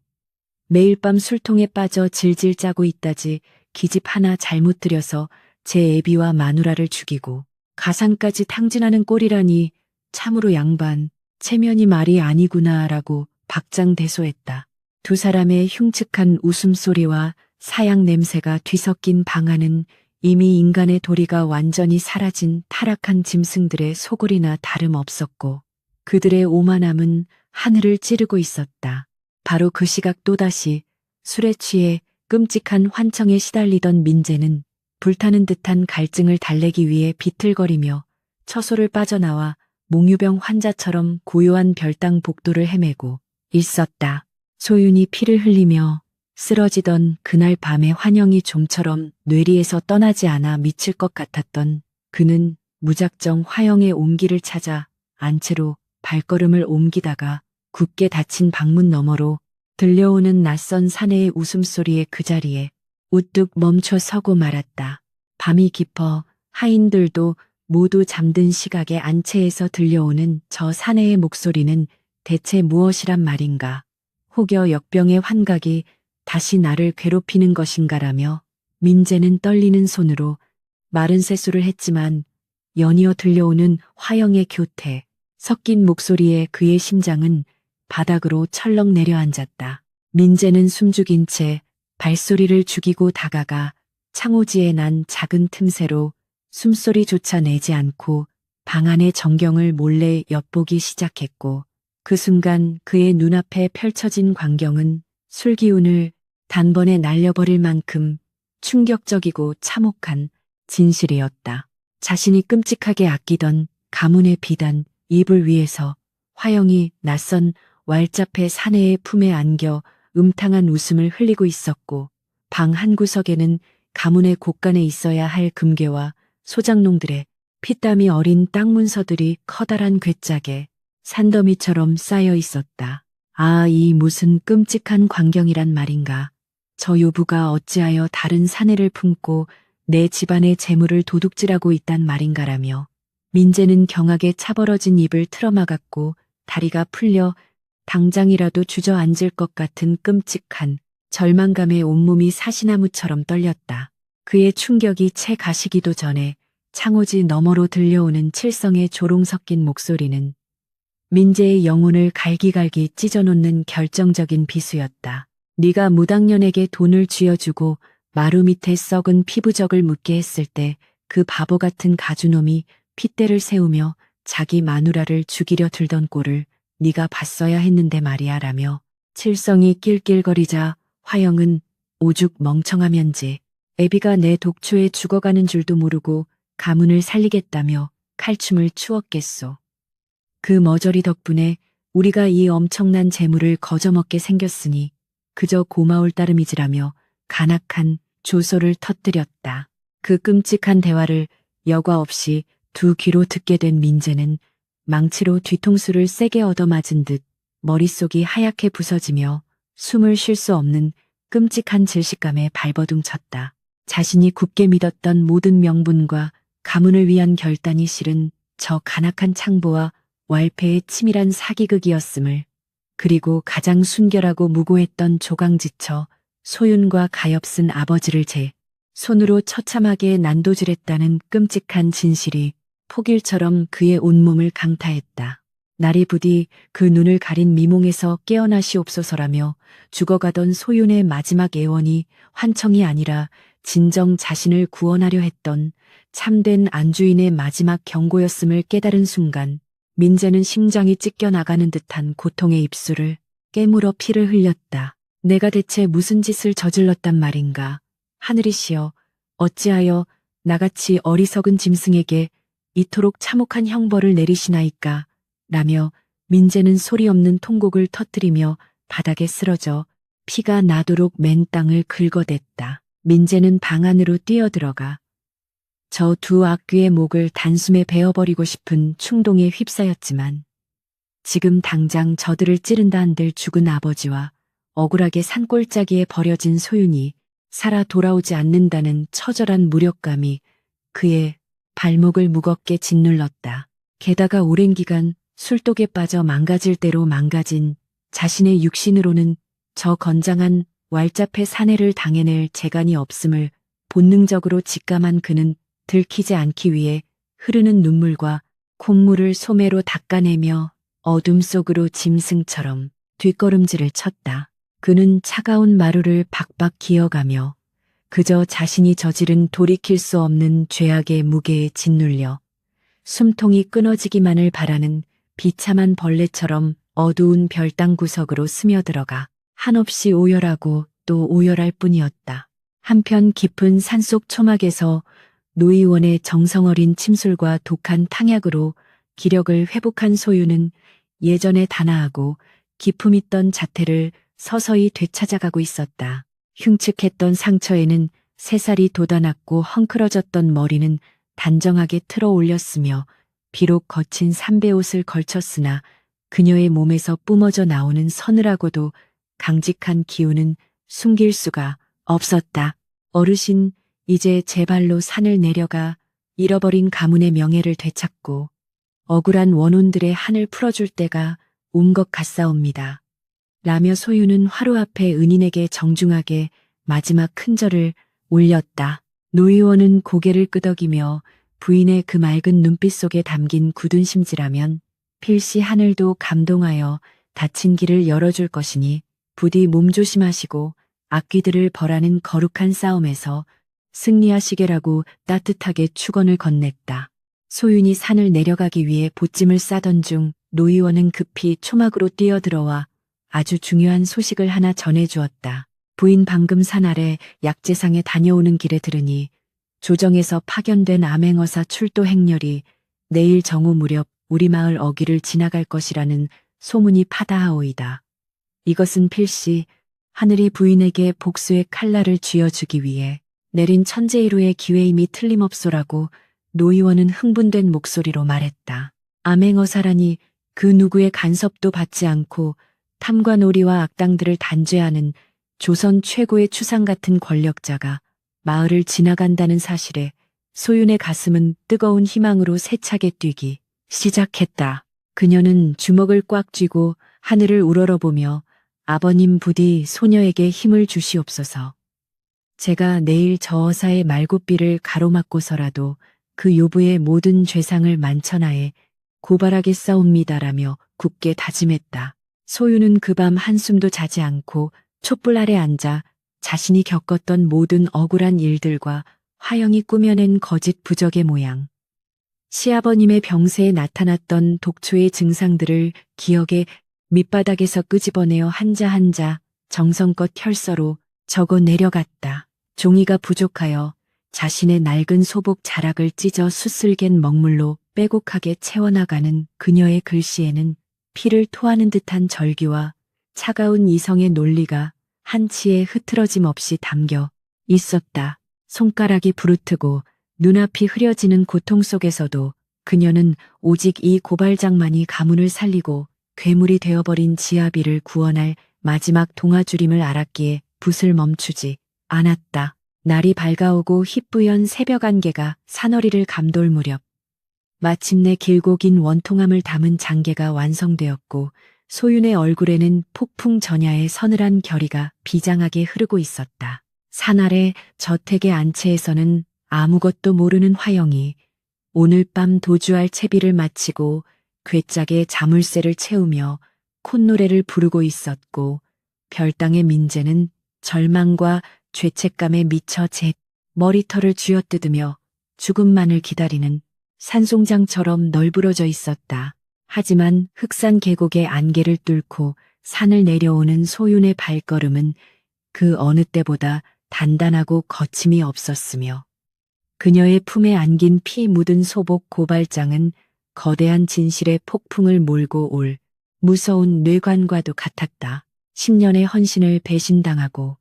매일 밤 술통에 빠져 질질 짜고 있다지 기집 하나 잘못 들여서 제 애비와 마누라를 죽이고 가산까지 탕진하는 꼴이라니 참으로 양반, 체면이 말이 아니구나라고 박장대소했다. 두 사람의 흉측한 웃음소리와 사양 냄새가 뒤섞인 방 안은 이미 인간의 도리가 완전히 사라진 타락한 짐승들의 소굴이나 다름없었고 그들의 오만함은 하늘을 찌르고 있었다. 바로 그 시각 또다시 술에 취해 끔찍한 환청에 시달리던 민재는 불타는 듯한 갈증을 달래기 위해 비틀거리며 처소를 빠져나와 몽유병 환자처럼 고요한 별당 복도를 헤매고 있었다. 소윤이 피를 흘리며 쓰러지던 그날 밤의 환영이 좀처럼 뇌리에서 떠나지 않아 미칠 것 같았던 그는 무작정 화영의 옹기를 찾아 안채로 발걸음을 옮기다가 굳게 닫힌 방문 너머로 들려오는 낯선 사내의 웃음소리에 그 자리에 우뚝 멈춰 서고 말았다. 밤이 깊어 하인들도 모두 잠든 시각에 안채에서 들려오는 저 사내의 목소리는 대체 무엇이란 말인가. 혹여 역병의 환각이 다시 나를 괴롭히는 것인가라며 민재는 떨리는 손으로 마른 세수를 했지만 연이어 들려오는 화영의 교태, 섞인 목소리에 그의 심장은 바닥으로 철렁 내려앉았다. 민재는 숨죽인 채 발소리를 죽이고 다가가 창호지에 난 작은 틈새로 숨소리조차 내지 않고 방 안의 전경을 몰래 엿보기 시작했고 그 순간 그의 눈앞에 펼쳐진 광경은 술기운을 단번에 날려버릴 만큼 충격적이고 참혹한 진실이었다. 자신이 끔찍하게 아끼던 가문의 비단 이불 위에서 화영이 낯선 왈잡해 사내의 품에 안겨 음탕한 웃음을 흘리고 있었고 방 한구석에는 가문의 곳간에 있어야 할 금괴와 소장농들의 피땀이 어린 땅 문서들이 커다란 괴짝에 산더미처럼 쌓여 있었다. 아, 이 무슨 끔찍한 광경이란 말인가. 저 요부가 어찌하여 다른 사내를 품고 내 집안의 재물을 도둑질하고 있단 말인가라며 민재는 경악에 차벌어진 입을 틀어막았고 다리가 풀려 당장이라도 주저앉을 것 같은 끔찍한 절망감에 온몸이 사시나무처럼 떨렸다. 그의 충격이 채 가시기도 전에 창호지 너머로 들려오는 칠성의 조롱 섞인 목소리는 민재의 영혼을 갈기갈기 찢어놓는 결정적인 비수였다. 네가 무당년에게 돈을 쥐어주고 마루 밑에 썩은 피부적을 묻게 했을 때 그 바보 같은 가주놈이 핏대를 세우며 자기 마누라를 죽이려 들던 꼴을 네가 봤어야 했는데 말이야 라며 칠성이 낄낄거리자 화영은 오죽 멍청하면지 애비가 내 독초에 죽어가는 줄도 모르고 가문을 살리겠다며 칼춤을 추었겠소. 그 머저리 덕분에 우리가 이 엄청난 재물을 거저먹게 생겼으니 그저 고마울 따름이지라며 간악한 조소를 터뜨렸다. 그 끔찍한 대화를 여과 없이 두 귀로 듣게 된 민재는 망치로 뒤통수를 세게 얻어맞은 듯 머릿속이 하얗게 부서지며 숨을 쉴 수 없는 끔찍한 질식감에 발버둥 쳤다. 자신이 굳게 믿었던 모든 명분과 가문을 위한 결단이 실은 저 간악한 창보와 왈패의 치밀한 사기극이었음을, 그리고 가장 순결하고 무고했던 조강지처 소윤과 가엾은 아버지를 제 손으로 처참하게 난도질했다는 끔찍한 진실이 폭일처럼 그의 온몸을 강타했다. 날이 부디 그 눈을 가린 미몽에서 깨어나시옵소서라며 죽어가던 소윤의 마지막 애원이 환청이 아니라 진정 자신을 구원하려 했던 참된 안주인의 마지막 경고였음을 깨달은 순간 민재는 심장이 찢겨나가는 듯한 고통의 입술을 깨물어 피를 흘렸다. 내가 대체 무슨 짓을 저질렀단 말인가. 하늘이시여, 어찌하여 나같이 어리석은 짐승에게 이토록 참혹한 형벌을 내리시나이까. 라며 민재는 소리 없는 통곡을 터뜨리며 바닥에 쓰러져 피가 나도록 맨 땅을 긁어댔다. 민재는 방 안으로 뛰어들어가 저 두 악귀의 목을 단숨에 베어버리고 싶은 충동에 휩싸였지만 지금 당장 저들을 찌른다 한들 죽은 아버지와 억울하게 산골짜기에 버려진 소윤이 살아 돌아오지 않는다는 처절한 무력감이 그의 발목을 무겁게 짓눌렀다. 게다가 오랜 기간 술독에 빠져 망가질 대로 망가진 자신의 육신으로는 저 건장한 왈자패 사내를 당해낼 재간이 없음을 본능적으로 직감한 그는 들키지 않기 위해 흐르는 눈물과 콧물을 소매로 닦아내며 어둠 속으로 짐승처럼 뒷걸음질을 쳤다. 그는 차가운 마루를 박박 기어가며 그저 자신이 저지른 돌이킬 수 없는 죄악의 무게에 짓눌려 숨통이 끊어지기만을 바라는 비참한 벌레처럼 어두운 별당 구석으로 스며들어가 한없이 오열하고 또 오열할 뿐이었다. 한편 깊은 산속 초막에서 노의원의 정성어린 침술과 독한 탕약으로 기력을 회복한 소유는 예전에 단아하고 기품 있던 자태를 서서히 되찾아가고 있었다. 흉측했던 상처에는 새살이 돋아났고 헝클어졌던 머리는 단정하게 틀어 올렸으며 비록 거친 삼배옷을 걸쳤으나 그녀의 몸에서 뿜어져 나오는 서늘하고도 강직한 기운은 숨길 수가 없었다. 어르신, 이제 제 발로 산을 내려가 잃어버린 가문의 명예를 되찾고 억울한 원혼들의 한을 풀어줄 때가 온 것 같사옵니다. 라며 소유는 화로 앞에 은인에게 정중하게 마지막 큰절을 올렸다. 노의원은 고개를 끄덕이며 부인의 그 맑은 눈빛 속에 담긴 굳은 심지라면 필시 하늘도 감동하여 닫힌 길을 열어줄 것이니 부디 몸조심하시고 악귀들을 벌하는 거룩한 싸움에서 승리하시게라고 따뜻하게 축원을 건넸다. 소윤이 산을 내려가기 위해 보찜을 싸던 중 노의원은 급히 초막으로 뛰어들어와 아주 중요한 소식을 하나 전해주었다. 부인 방금 산 아래 약재상에 다녀오는 길에 들으니 조정에서 파견된 암행어사 출도 행렬이 내일 정오 무렵 우리 마을 어귀를 지나갈 것이라는 소문이 파다하오이다. 이것은 필시 하늘이 부인에게 복수의 칼날을 쥐어주기 위해 내린 천재일호의 기회임이 틀림없소라고 노의원은 흥분된 목소리로 말했다. 암행어사라니 그 누구의 간섭도 받지 않고 탐관오리와 악당들을 단죄하는 조선 최고의 추상 같은 권력자가 마을을 지나간다는 사실에 소윤의 가슴은 뜨거운 희망으로 세차게 뛰기 시작했다. 그녀는 주먹을 꽉 쥐고 하늘을 우러러보며 아버님 부디 소녀에게 힘을 주시옵소서. 제가 내일 저 어사의 말굽비를 가로막고서라도 그 요부의 모든 죄상을 만천하에 고발하겠사옵니다라며 굳게 다짐했다. 소유는 그 밤 한숨도 자지 않고 촛불 아래 앉아 자신이 겪었던 모든 억울한 일들과 화영이 꾸며낸 거짓 부적의 모양, 시아버님의 병세에 나타났던 독초의 증상들을 기억의 밑바닥에서 끄집어내어 한자 한자 정성껏 혈서로 적어 내려갔다. 종이가 부족하여 자신의 낡은 소복 자락을 찢어 수슬갠 먹물로 빼곡하게 채워나가는 그녀의 글씨에는 피를 토하는 듯한 절규와 차가운 이성의 논리가 한치의 흐트러짐 없이 담겨 있었다. 손가락이 부르트고 눈앞이 흐려지는 고통 속에서도 그녀는 오직 이 고발장만이 가문을 살리고 괴물이 되어버린 지아비를 구원할 마지막 동아줄임을 알았기에 붓을 멈추지 않았다. 날이 밝아오고 희뿌연 새벽 안개가 사너리를 감돌 무렵 마침내 길고 긴 원통함을 담은 장계가 완성되었고 소윤의 얼굴에는 폭풍 전야의 서늘한 결의가 비장하게 흐르고 있었다. 산 아래 저택의 안채에서는 아무것도 모르는 화영이 오늘 밤 도주할 채비를 마치고 괴짝에 자물쇠를 채우며 콧노래를 부르고 있었고 별당의 민재는 절망과 죄책감에 미쳐 머리털을 쥐어뜯으며 죽음만을 기다리는 산송장처럼 널브러져 있었다. 하지만 흑산 계곡의 안개를 뚫고 산을 내려오는 소윤의 발걸음은 그 어느 때보다 단단하고 거침이 없었으며 그녀의 품에 안긴 피 묻은 소복 고발장은 거대한 진실의 폭풍을 몰고 올 무서운 뇌관과도 같았다. 10년의 헌신을 배신당하고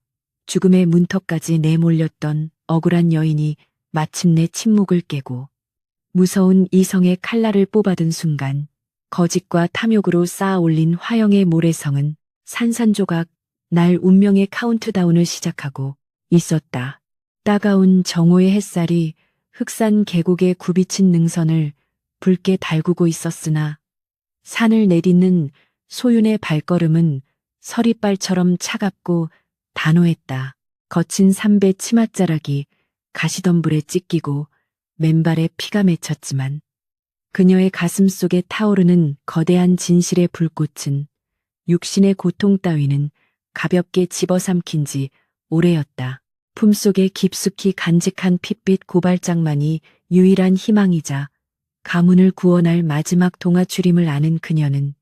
죽음의 문턱까지 내몰렸던 억울한 여인이 마침내 침묵을 깨고 무서운 이성의 칼날을 뽑아든 순간 거짓과 탐욕으로 쌓아 올린 화영의 모래성은 산산조각 날 운명의 카운트다운을 시작하고 있었다. 따가운 정오의 햇살이 흑산 계곡에 굽이친 능선을 붉게 달구고 있었으나 산을 내딛는 소윤의 발걸음은 서리빨처럼 차갑고 단호했다. 거친 삼배 치맛자락이 가시덤불에 찢기고 맨발에 피가 맺혔지만 그녀의 가슴 속에 타오르는 거대한 진실의 불꽃은 육신의 고통 따위는 가볍게 집어삼킨 지 오래였다. 품속에 깊숙이 간직한 핏빛 고발장만이 유일한 희망이자 가문을 구원할 마지막 동아줄임을 아는 그녀는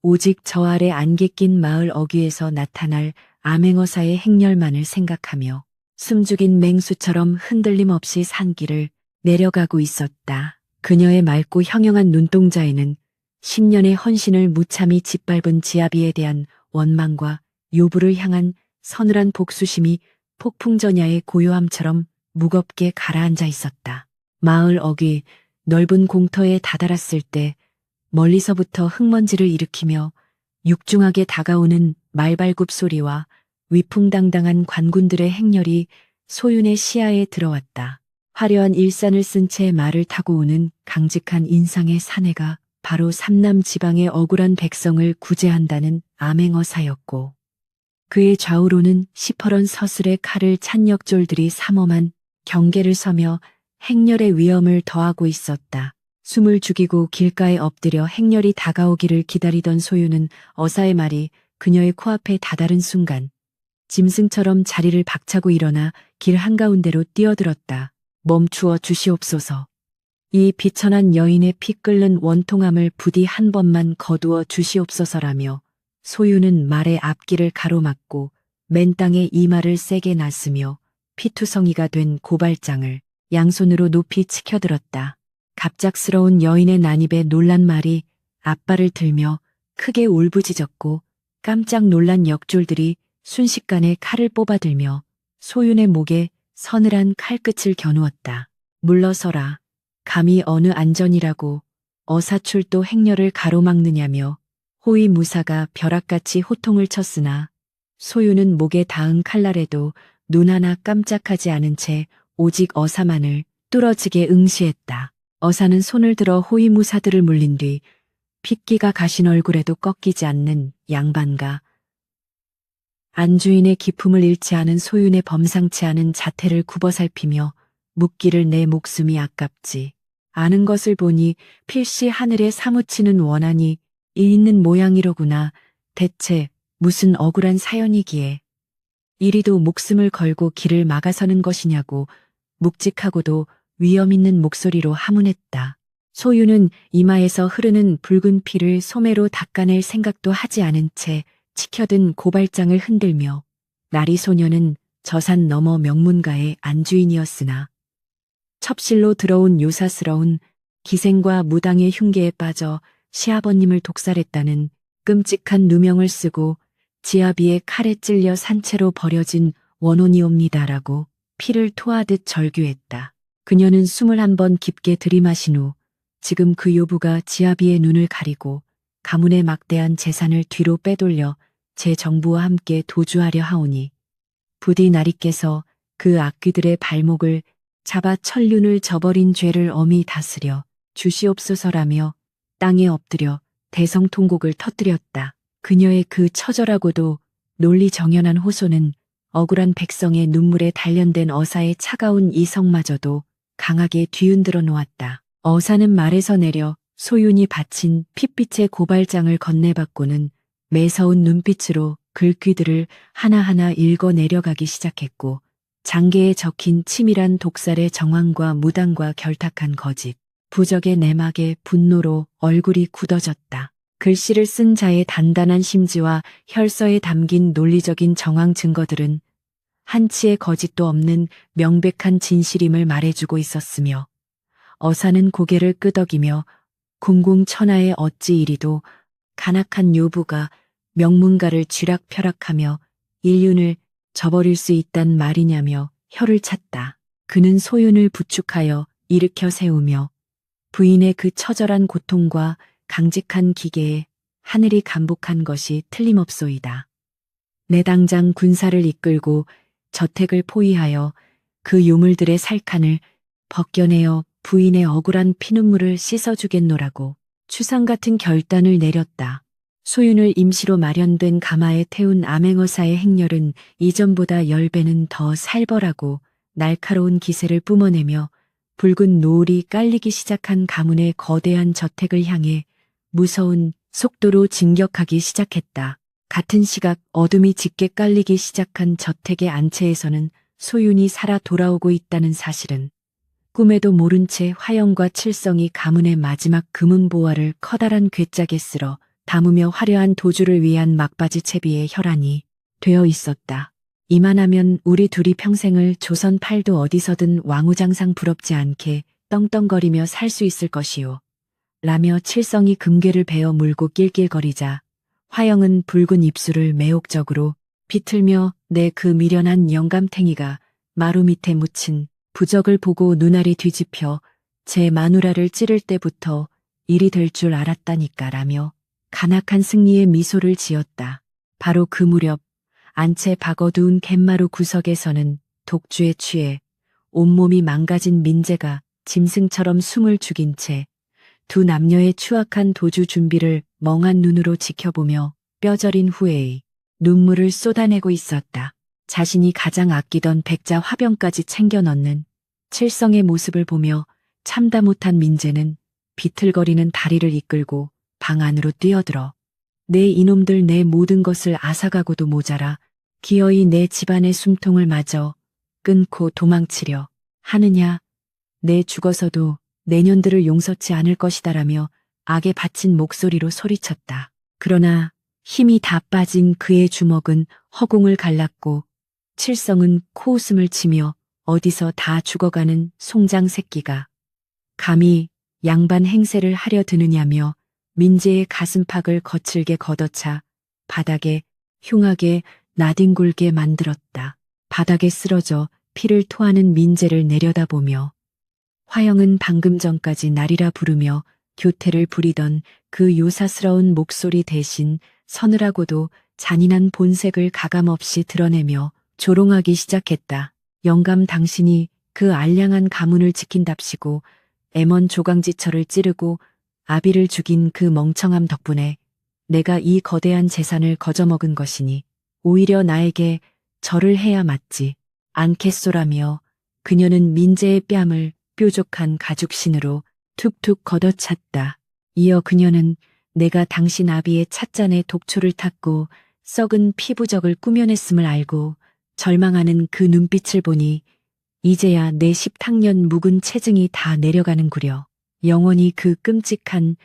오직 저 아래 안개 낀 마을 어귀에서 나타날 암행어사의 행렬만을 생각하며 숨죽인 맹수처럼 흔들림 없이 산길을 내려가고 있었다. 그녀의 맑고 형형한 눈동자에는 10년의 헌신을 무참히 짓밟은 지아비에 대한 원망과 요부를 향한 서늘한 복수심이 폭풍전야의 고요함처럼 무겁게 가라앉아 있었다. 마을 어귀 넓은 공터에 다다랐을 때 멀리서부터 흙먼지를 일으키며 육중하게 다가오는 말발굽 소리와 위풍당당한 관군들의 행렬이 소윤의 시야에 들어왔다. 화려한 일산을 쓴 채 말을 타고 오는 강직한 인상의 사내가 바로 삼남 지방의 억울한 백성을 구제한다는 암행어사였고 그의 좌우로는 시퍼런 서슬의 칼을 찬 역졸들이 삼엄한 경계를 서며 행렬의 위험을 더하고 있었다. 숨을 죽이고 길가에 엎드려 행렬이 다가오기를 기다리던 소유는 어사의 말이 그녀의 코앞에 다다른 순간 짐승처럼 자리를 박차고 일어나 길 한가운데로 뛰어들었다. 멈추어 주시옵소서. 이 비천한 여인의 피 끓는 원통함을 부디 한 번만 거두어 주시옵소서라며 소유는 말의 앞길을 가로막고 맨 땅에 이마를 세게 놨으며 피투성이가 된 고발장을 양손으로 높이 치켜들었다. 갑작스러운 여인의 난입에 놀란 말이 앞발을 들며 크게 울부짖었고 깜짝 놀란 역졸들이 순식간에 칼을 뽑아들며 소윤의 목에 서늘한 칼끝을 겨누었다. 물러서라. 감히 어느 안전이라고 어사출도 행렬을 가로막느냐며 호위무사가 벼락같이 호통을 쳤으나 소윤은 목에 닿은 칼날에도 눈 하나 깜짝하지 않은 채 오직 어사만을 뚫어지게 응시했다. 어사는 손을 들어 호위무사들을 물린 뒤 핏기가 가신 얼굴에도 꺾이지 않는 양반과 안주인의 기품을 잃지 않은 소윤의 범상치 않은 자태를 굽어 살피며 묻기를 내 목숨이 아깝지 않은 것을 보니 필시 하늘에 사무치는 원한이 있는 모양이로구나. 대체 무슨 억울한 사연이기에 이리도 목숨을 걸고 길을 막아서는 것이냐고 묵직하고도 위험 있는 목소리로 하문했다. 소유는 이마에서 흐르는 붉은 피를 소매로 닦아낼 생각도 하지 않은 채 치켜든 고발장을 흔들며 나리 소녀는 저산 너머 명문가의 안주인이었으나 첩실로 들어온 요사스러운 기생과 무당의 흉계에 빠져 시아버님을 독살했다는 끔찍한 누명을 쓰고 지아비의 칼에 찔려 산채로 버려진 원혼이옵니다라고 피를 토하듯 절규했다. 그녀는 21번 깊게 들이마신 후 지금 그 요부가 지아비의 눈을 가리고 가문의 막대한 재산을 뒤로 빼돌려 제 정부와 함께 도주하려 하오니 부디 나리께서 그 악귀들의 발목을 잡아 천륜을 저버린 죄를 엄히 다스려 주시옵소서라며 땅에 엎드려 대성통곡을 터뜨렸다. 그녀의 그 처절하고도 논리정연한 호소는 억울한 백성의 눈물에 단련된 어사의 차가운 이성마저도 강하게 뒤흔들어 놓았다. 어사는 말에서 내려 소윤이 바친 핏빛의 고발장을 건네받고는 매서운 눈빛으로 글귀들을 하나하나 읽어 내려가기 시작했고 장계에 적힌 치밀한 독살의 정황과 무당과 결탁한 거짓, 부적의 내막에 분노로 얼굴이 굳어졌다. 글씨를 쓴 자의 단단한 심지와 혈서에 담긴 논리적인 정황 증거들은 한치의 거짓도 없는 명백한 진실임을 말해주고 있었으며 어사는 고개를 끄덕이며 공공천하에 어찌 이리도 간악한 요부가 명문가를 쥐락펴락하며 인륜을 저버릴 수 있단 말이냐며 혀를 찼다. 그는 소윤을 부축하여 일으켜 세우며 부인의 그 처절한 고통과 강직한 기계에 하늘이 감복한 것이 틀림없소이다. 내 당장 군사를 이끌고 저택을 포위하여 그 요물들의 살칸을 벗겨내어 부인의 억울한 피눈물을 씻어주겠노라고 추상 같은 결단을 내렸다. 소윤을 임시로 마련된 가마에 태운 암행어사의 행렬은 이전보다 10배는 더 살벌하고 날카로운 기세를 뿜어내며 붉은 노을이 깔리기 시작한 가문의 거대한 저택을 향해 무서운 속도로 진격하기 시작했다. 같은 시각 어둠이 짙게 깔리기 시작한 저택의 안채에서는 소윤이 살아 돌아오고 있다는 사실은 꿈에도 모른 채 화영과 칠성이 가문의 마지막 금은 보화를 커다란 괴짝에 쓸어 담으며 화려한 도주를 위한 막바지 채비의 혈안이 되어 있었다. 이만하면 우리 둘이 평생을 조선 팔도 어디서든 왕우장상 부럽지 않게 떵떵거리며 살 수 있을 것이오. 라며 칠성이 금괴를 베어 물고 낄낄거리자 화영은 붉은 입술을 매혹적으로 비틀며 내 그 미련한 영감탱이가 마루 밑에 묻힌 부적을 보고 눈알이 뒤집혀 제 마누라를 찌를 때부터 일이 될 줄 알았다니까 라며 간악한 승리의 미소를 지었다. 바로 그 무렵 안채 박어두운 갯마루 구석에서는 독주에 취해 온몸이 망가진 민재가 짐승처럼 숨을 죽인 채 두 남녀의 추악한 도주 준비를 멍한 눈으로 지켜보며 뼈저린 후회의 눈물을 쏟아내고 있었다. 자신이 가장 아끼던 백자 화병까지 챙겨 넣는 칠성의 모습을 보며 참다 못한 민재는 비틀거리는 다리를 이끌고 방 안으로 뛰어들어 내 이놈들 내 모든 것을 앗아가고도 모자라 기어이 내 집안의 숨통을 마저 끊고 도망치려 하느냐. 내 죽어서도 내년들을 용서치 않을 것이다라며 악에 바친 목소리로 소리쳤다. 그러나 힘이 다 빠진 그의 주먹은 허공을 갈랐고 칠성은 코웃음을 치며 어디서 다 죽어가는 송장 새끼가 감히 양반 행세를 하려 드느냐며 민재의 가슴팍을 거칠게 걷어차 바닥에 흉하게 나뒹굴게 만들었다. 바닥에 쓰러져 피를 토하는 민재를 내려다보며 화영은 방금 전까지 날이라 부르며 교태를 부리던 그 요사스러운 목소리 대신 서늘하고도 잔인한 본색을 가감없이 드러내며 조롱하기 시작했다. 영감 당신이 그 알량한 가문을 지킨답시고 M1 조강지처를 찌르고 아비를 죽인 그 멍청함 덕분에 내가 이 거대한 재산을 거저먹은 것이니 오히려 나에게 절을 해야 맞지 않겠소라며 그녀는 민재의 뺨을 뾰족한 가죽신으로 툭툭 걷어찼다. 이어 그녀는 내가 당신 아비의 찻잔에 독초를 탔고 썩은 피부적을 꾸며냈음을 알고 절망하는 그 눈빛을 보니 이제야 내 10탕년 묵은 체증이 다 내려가는구려. 영원히 그 끔찍한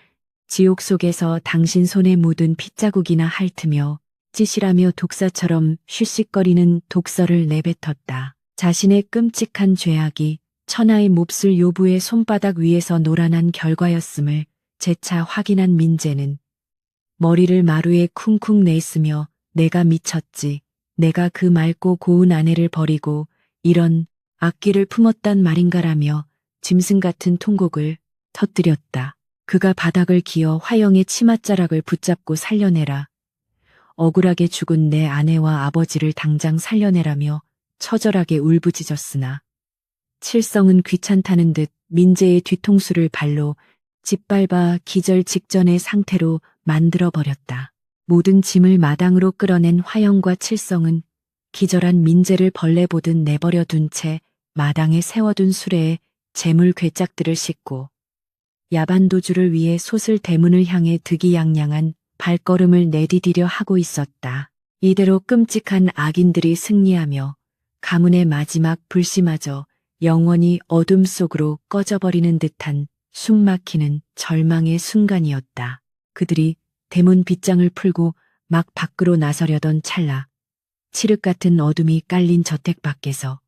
지옥 속에서 당신 손에 묻은 핏자국이나 핥으며 찌시라며 독사처럼 휘식거리는 독서를 내뱉었다. 자신의 끔찍한 죄악이 천하의 몹쓸 요부의 손바닥 위에서 노란한 결과였음을 재차 확인한 민재는 머리를 마루에 쿵쿵 내쓰며 내가 미쳤지. 내가 그 맑고 고운 아내를 버리고 이런 악기를 품었단 말인가라며 짐승 같은 통곡을 터뜨렸다. 그가 바닥을 기어 화영의 치맛자락을 붙잡고 살려내라. 억울하게 죽은 내 아내와 아버지를 당장 살려내라며 처절하게 울부짖었으나 칠성은 귀찮다는 듯 민재의 뒤통수를 발로 짓밟아 기절 직전의 상태로 만들어버렸다. 모든 짐을 마당으로 끌어낸 화영과 칠성은 기절한 민재를 벌레 보듯 내버려 둔 채 마당에 세워둔 수레에 재물 괴짝들을 싣고 야반도주를 위해 솟을 대문을 향해 득이양양한 발걸음을 내디디려 하고 있었다. 이대로 끔찍한 악인들이 승리하며 가문의 마지막 불씨마저 영원히 어둠 속으로 꺼져버리는 듯한 숨막히는 절망의 순간이었다. 그들이 대문 빗장을 풀고 막 밖으로 나서려던 찰나 칠흑 같은 어둠이 깔린 저택 밖에서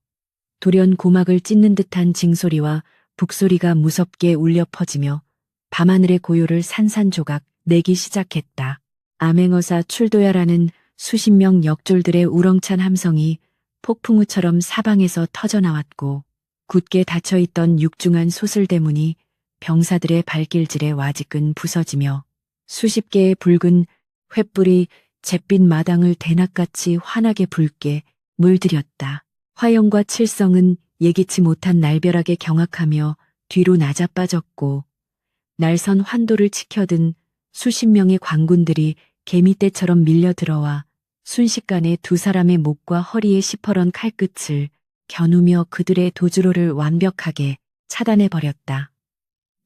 돌연 고막을 찢는 듯한 징소리와 북소리가 무섭게 울려 퍼지며 밤하늘의 고요를 산산조각 내기 시작했다. 암행어사 출도야라는 수십 명 역졸들의 우렁찬 함성이 폭풍우처럼 사방에서 터져나왔고 굳게 닫혀있던 육중한 소슬대문이 병사들의 발길질에 와지끈 부서지며 수십 개의 붉은 횃불이 잿빛 마당을 대낮같이 환하게 붉게 물들였다. 화영과 칠성은 예기치 못한 날벼락에 경악하며 뒤로 나자빠졌고 날선 환도를 치켜든 수십 명의 관군들이 개미떼처럼 밀려들어와 순식간에 두 사람의 목과 허리에 시퍼런 칼끝을 겨누며 그들의 도주로를 완벽하게 차단해버렸다.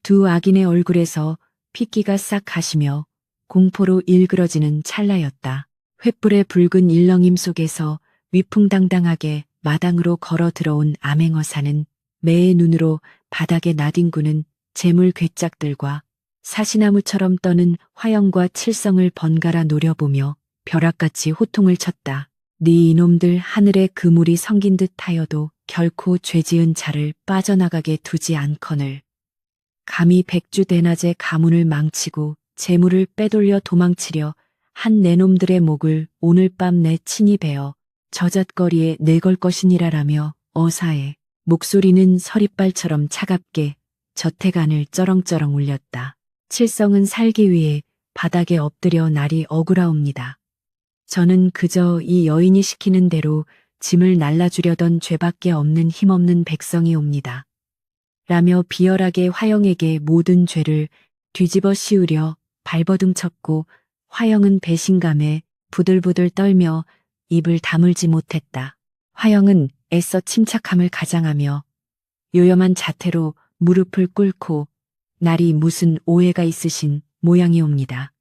두 악인의 얼굴에서 핏기가 싹 가시며 공포로 일그러지는 찰나였다. 횃불의 붉은 일렁임 속에서 위풍당당하게 마당으로 걸어 들어온 암행어사는 매의 눈으로 바닥에 나뒹구는 재물 괴짝들과 사시나무처럼 떠는 화영과 칠성을 번갈아 노려보며 벼락같이 호통을 쳤다. 네 이놈들 하늘의 그물이 성긴 듯 하여도 결코 죄지은 자를 빠져나가게 두지 않거늘. 감히 백주 대낮에 가문을 망치고 재물을 빼돌려 도망치려 한 내놈들의 목을 오늘 밤 내 친히 베어 저잣거리에 내걸 것이니라라며 어사의 목소리는 서리발처럼 차갑게 저택 안을 쩌렁쩌렁 울렸다. 칠성은 살기 위해 바닥에 엎드려 날이 억울하옵니다. 저는 그저 이 여인이 시키는 대로 짐을 날라주려던 죄밖에 없는 힘없는 백성이옵니다. 라며 비열하게 화영에게 모든 죄를 뒤집어 씌우려 발버둥 쳤고 화영은 배신감에 부들부들 떨며 입을 다물지 못했다. 화영은 애써 침착함을 가장하며 요염한 자태로 무릎을 꿇고 날이 무슨 오해가 있으신 모양이옵니다.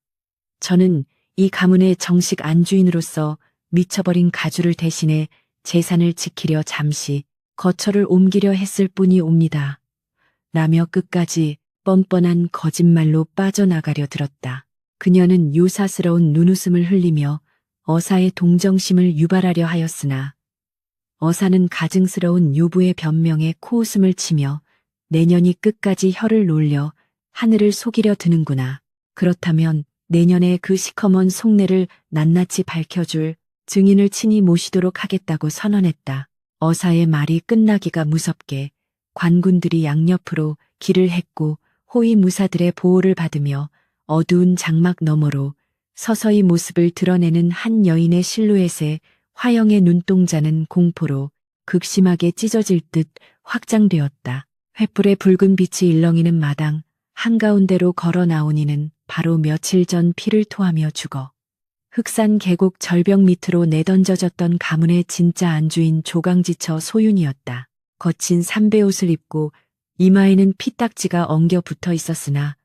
저는 이 가문의 정식 안주인으로서 미쳐버린 가주를 대신해 재산을 지키려 잠시 거처를 옮기려 했을 뿐이옵니다. 라며 끝까지 뻔뻔한 거짓말로 빠져나가려 들었다. 그녀는 요사스러운 눈웃음을 흘리며 어사의 동정심을 유발하려 하였으나 어사는 가증스러운 요부의 변명에 코웃음을 치며 내년이 끝까지 혀를 놀려 하늘을 속이려 드는구나. 그렇다면 내년에 그 시커먼 속내를 낱낱이 밝혀줄 증인을 친히 모시도록 하겠다고 선언했다. 어사의 말이 끝나기가 무섭게 관군들이 양옆으로 길을 했고 호위무사들의 보호를 받으며 어두운 장막 너머로 서서히 모습을 드러내는 한 여인의 실루엣에 화영의 눈동자는 공포로 극심하게 찢어질 듯 확장되었다. 횃불의 붉은 빛이 일렁이는 마당 한가운데로 걸어 나오니는 바로 며칠 전 피를 토하며 죽어 흑산 계곡 절벽 밑으로 내던져졌던 가문의 진짜 안주인 조강지처 소윤이었다. 거친 삼배옷을 입고 이마에는 피딱지가 엉겨 붙어 있었으나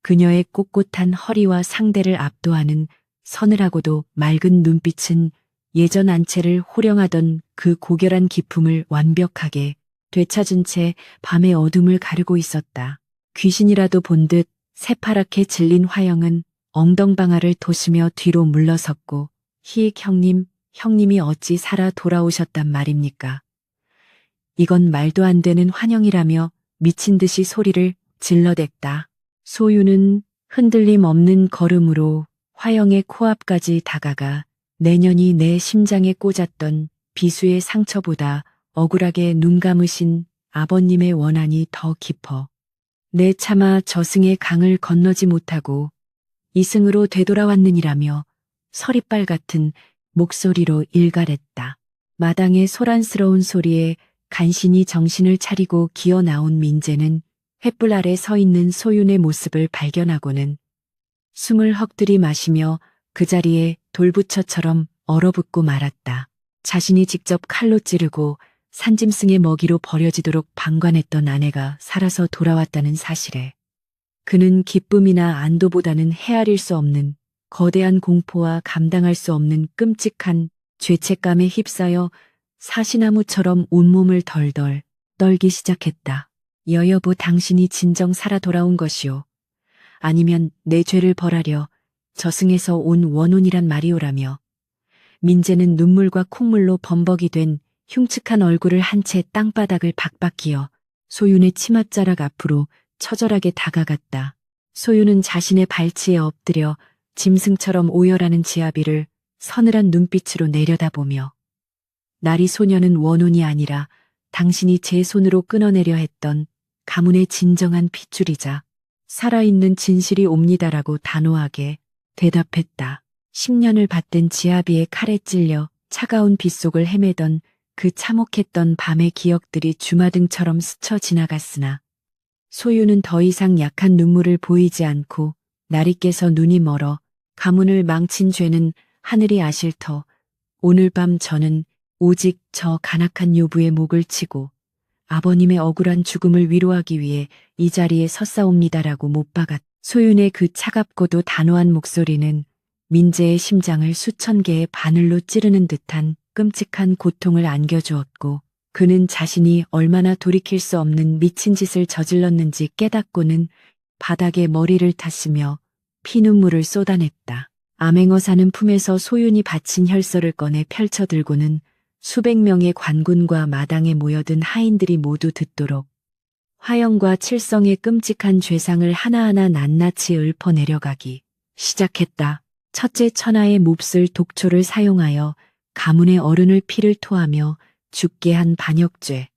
그녀의 꼿꼿한 허리와 상대를 압도하는 서늘하고도 맑은 눈빛은 예전 안채를 호령하던 그 고결한 기품을 완벽하게 되찾은 채 밤의 어둠을 가르고 있었다. 귀신이라도 본 듯 새파랗게 질린 화영은 엉덩방아를 도시며 뒤로 물러섰고 희익 형님, 형님이 어찌 살아 돌아오셨단 말입니까? 이건 말도 안 되는 환영이라며 미친 듯이 소리를 질러댔다. 소유는 흔들림 없는 걸음으로 화영의 코앞까지 다가가 내년이 내 심장에 꽂았던 비수의 상처보다 억울하게 눈 감으신 아버님의 원한이 더 깊어. 내 차마 저승의 강을 건너지 못하고 이승으로 되돌아왔느니라며 서리빨 같은 목소리로 일갈했다. 마당의 소란스러운 소리에 간신히 정신을 차리고 기어 나온 민재는 횃불 아래 서 있는 소윤의 모습을 발견하고는 숨을 헉들이 마시며 그 자리에 돌부처처럼 얼어붙고 말았다. 자신이 직접 칼로 찌르고 산짐승의 먹이로 버려지도록 방관했던 아내가 살아서 돌아왔다는 사실에 그는 기쁨이나 안도보다는 헤아릴 수 없는 거대한 공포와 감당할 수 없는 끔찍한 죄책감에 휩싸여 사시나무처럼 온몸을 덜덜 떨기 시작했다. 여여보, 당신이 진정 살아 돌아온 것이오. 아니면 내 죄를 벌하려 저승에서 온 원혼이란 말이오라며 민재는 눈물과 콧물로 범벅이 된 흉측한 얼굴을 한 채 땅바닥을 박박 기어 소윤의 치맛자락 앞으로 처절하게 다가갔다. 소윤은 자신의 발치에 엎드려 짐승처럼 오열하는 지아비를 서늘한 눈빛으로 내려다보며 나리 소녀는 원혼이 아니라 당신이 제 손으로 끊어내려 했던 가문의 진정한 핏줄이자 살아있는 진실이 옵니다라고 단호하게 대답했다. 10년을 받든 지아비의 칼에 찔려 차가운 빗속을 헤매던 그 참혹했던 밤의 기억들이 주마등처럼 스쳐 지나갔으나 소유는 더 이상 약한 눈물을 보이지 않고 나리께서 눈이 멀어 가문을 망친 죄는 하늘이 아실 터 오늘 밤 저는 오직 저 간악한 요부의 목을 치고 아버님의 억울한 죽음을 위로하기 위해 이 자리에 섰사옵니다라고 못 박았. 소윤의 그 차갑고도 단호한 목소리는 민재의 심장을 수천 개의 바늘로 찌르는 듯한 끔찍한 고통을 안겨주었고 그는 자신이 얼마나 돌이킬 수 없는 미친 짓을 저질렀는지 깨닫고는 바닥에 머리를 탔으며 피눈물을 쏟아냈다. 암행어사는 품에서 소윤이 바친 혈서를 꺼내 펼쳐들고는 수백 명의 관군과 마당에 모여든 하인들이 모두 듣도록 화영과 칠성의 끔찍한 죄상을 하나하나 낱낱이 읊어내려가기 시작했다. 첫째, 천하의 몹쓸 독초를 사용하여 가문의 어른을 피를 토하며 죽게 한 반역죄.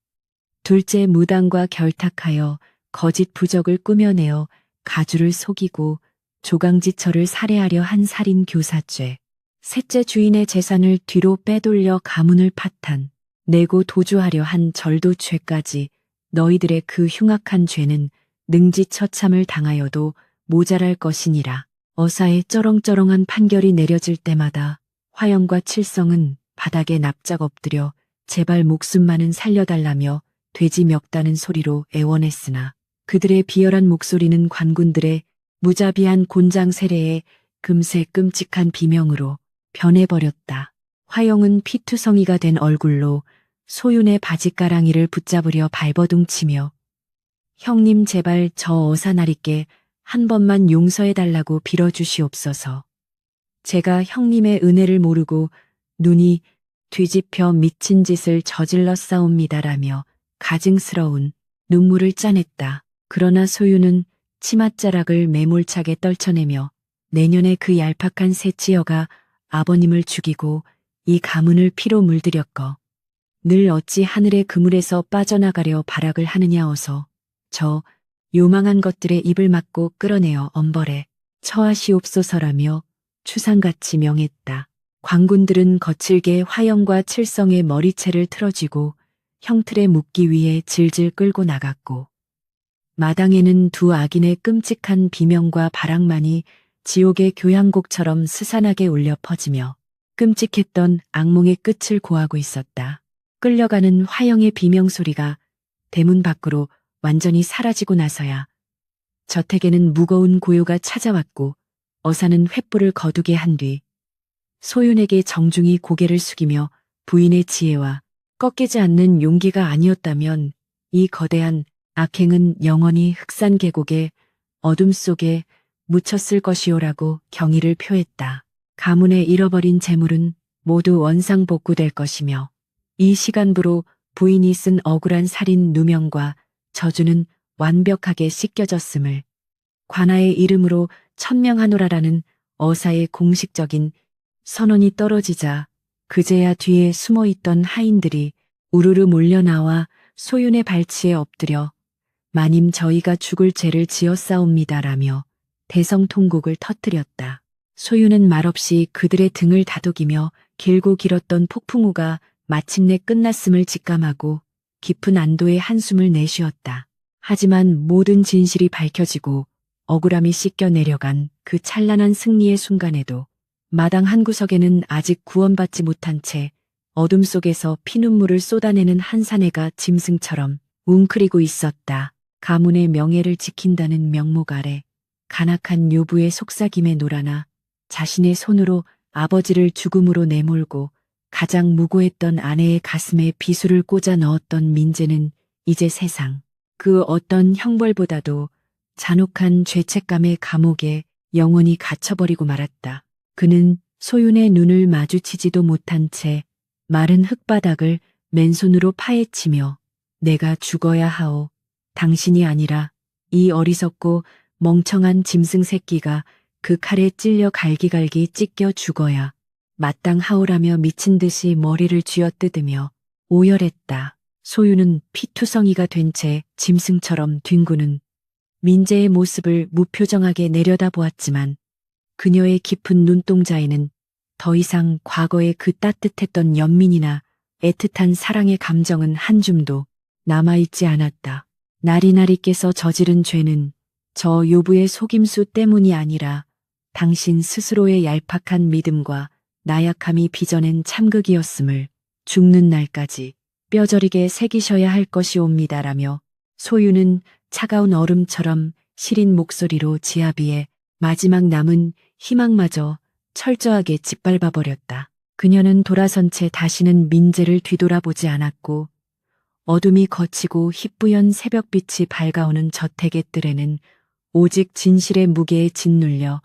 둘째, 무당과 결탁하여 거짓 부적을 꾸며내어 가주를 속이고 조강지처를 살해하려 한 살인 교사죄. 셋째, 주인의 재산을 뒤로 빼돌려 가문을 파탄, 내고 도주하려 한 절도죄까지 너희들의 그 흉악한 죄는 능지처참을 당하여도 모자랄 것이니라. 어사의 쩌렁쩌렁한 판결이 내려질 때마다 화영과 칠성은 바닥에 납작 엎드려 제발 목숨만은 살려달라며 돼지 멱다는 소리로 애원했으나 그들의 비열한 목소리는 관군들의 무자비한 곤장 세례에 금세 끔찍한 비명으로 변해버렸다. 화영은 피투성이가 된 얼굴로 소윤의 바지가랑이를 붙잡으려 발버둥치며 형님, 제발 저 어사나리께 한 번만 용서해달라고 빌어주시옵소서. 제가 형님의 은혜를 모르고 눈이 뒤집혀 미친 짓을 저질렀사옵니다라며 가증스러운 눈물을 짜냈다. 그러나 소윤은 치맛자락을 매몰차게 떨쳐내며 내년에 그 얄팍한 새치여가 아버님을 죽이고 이 가문을 피로 물들였거. 늘 어찌 하늘의 그물에서 빠져나가려 발악을 하느냐. 어서 저 요망한 것들의 입을 막고 끌어내어 엄벌에 처하시옵소서라며 추상같이 명했다. 관군들은 거칠게 화영과 칠성의 머리채를 틀어쥐고 형틀에 묶기 위해 질질 끌고 나갔고 마당에는 두 악인의 끔찍한 비명과 바락만이 지옥의 교향곡처럼 스산하게 울려 퍼지며 끔찍했던 악몽의 끝을 고하고 있었다. 끌려가는 화영의 비명소리가 대문 밖으로 완전히 사라지고 나서야 저택에는 무거운 고요가 찾아왔고 어사는 횃불을 거두게 한 뒤 소윤에게 정중히 고개를 숙이며 부인의 지혜와 꺾이지 않는 용기가 아니었다면 이 거대한 악행은 영원히 흑산 계곡의 어둠 속에 묻혔을 것이오라고 경의를 표했다. 가문의 잃어버린 재물은 모두 원상복구될 것이며 이 시간부로 부인이 쓴 억울한 살인 누명과 저주는 완벽하게 씻겨졌음을 관아의 이름으로 천명하노라라는 어사의 공식적인 선원이 떨어지자 그제야 뒤에 숨어있던 하인들이 우르르 몰려나와 소윤의 발치에 엎드려 마님 저희가 죽을 죄를 지었사옵니다라며 대성통곡을 터뜨렸다. 소윤은 말없이 그들의 등을 다독이며 길고 길었던 폭풍우가 마침내 끝났음을 직감하고 깊은 안도의 한숨을 내쉬었다. 하지만 모든 진실이 밝혀지고 억울함이 씻겨 내려간 그 찬란한 승리의 순간에도 마당 한 구석에는 아직 구원받지 못한 채 어둠 속에서 피눈물을 쏟아내는 한 사내가 짐승처럼 웅크리고 있었다. 가문의 명예를 지킨다는 명목 아래 간악한 요부의 속삭임에 놀아나 자신의 손으로 아버지를 죽음으로 내몰고 가장 무고했던 아내의 가슴에 비수를 꽂아 넣었던 민재는 이제 세상 그 어떤 형벌보다도 잔혹한 죄책감의 감옥에 영원히 갇혀버리고 말았다. 그는 소윤의 눈을 마주치지도 못한 채 마른 흙바닥을 맨손으로 파헤치며 내가 죽어야 하오. 당신이 아니라 이 어리석고 멍청한 짐승 새끼가 그 칼에 찔려 갈기갈기 찢겨 죽어야 마땅하오라며 미친 듯이 머리를 쥐어뜯으며 오열했다. 소윤은 피투성이가 된 채 짐승처럼 뒹구는 민재의 모습을 무표정하게 내려다보았지만 그녀의 깊은 눈동자에는 더 이상 과거의 그 따뜻했던 연민이나 애틋한 사랑의 감정은 한 줌도 남아있지 않았다. 나리나리 깨서 저지른 죄는 저 요부의 속임수 때문이 아니라 당신 스스로의 얄팍한 믿음과 나약함이 빚어낸 참극이었음을 죽는 날까지 뼈저리게 새기셔야 할 것이옵니다라며 소윤은 차가운 얼음처럼 시린 목소리로 지아비의 마지막 남은 희망마저 철저하게 짓밟아버렸다. 그녀는 돌아선 채 다시는 민재를 뒤돌아보지 않았고 어둠이 걷히고 희뿌연 새벽빛이 밝아오는 저택의 뜰에는 오직 진실의 무게에 짓눌려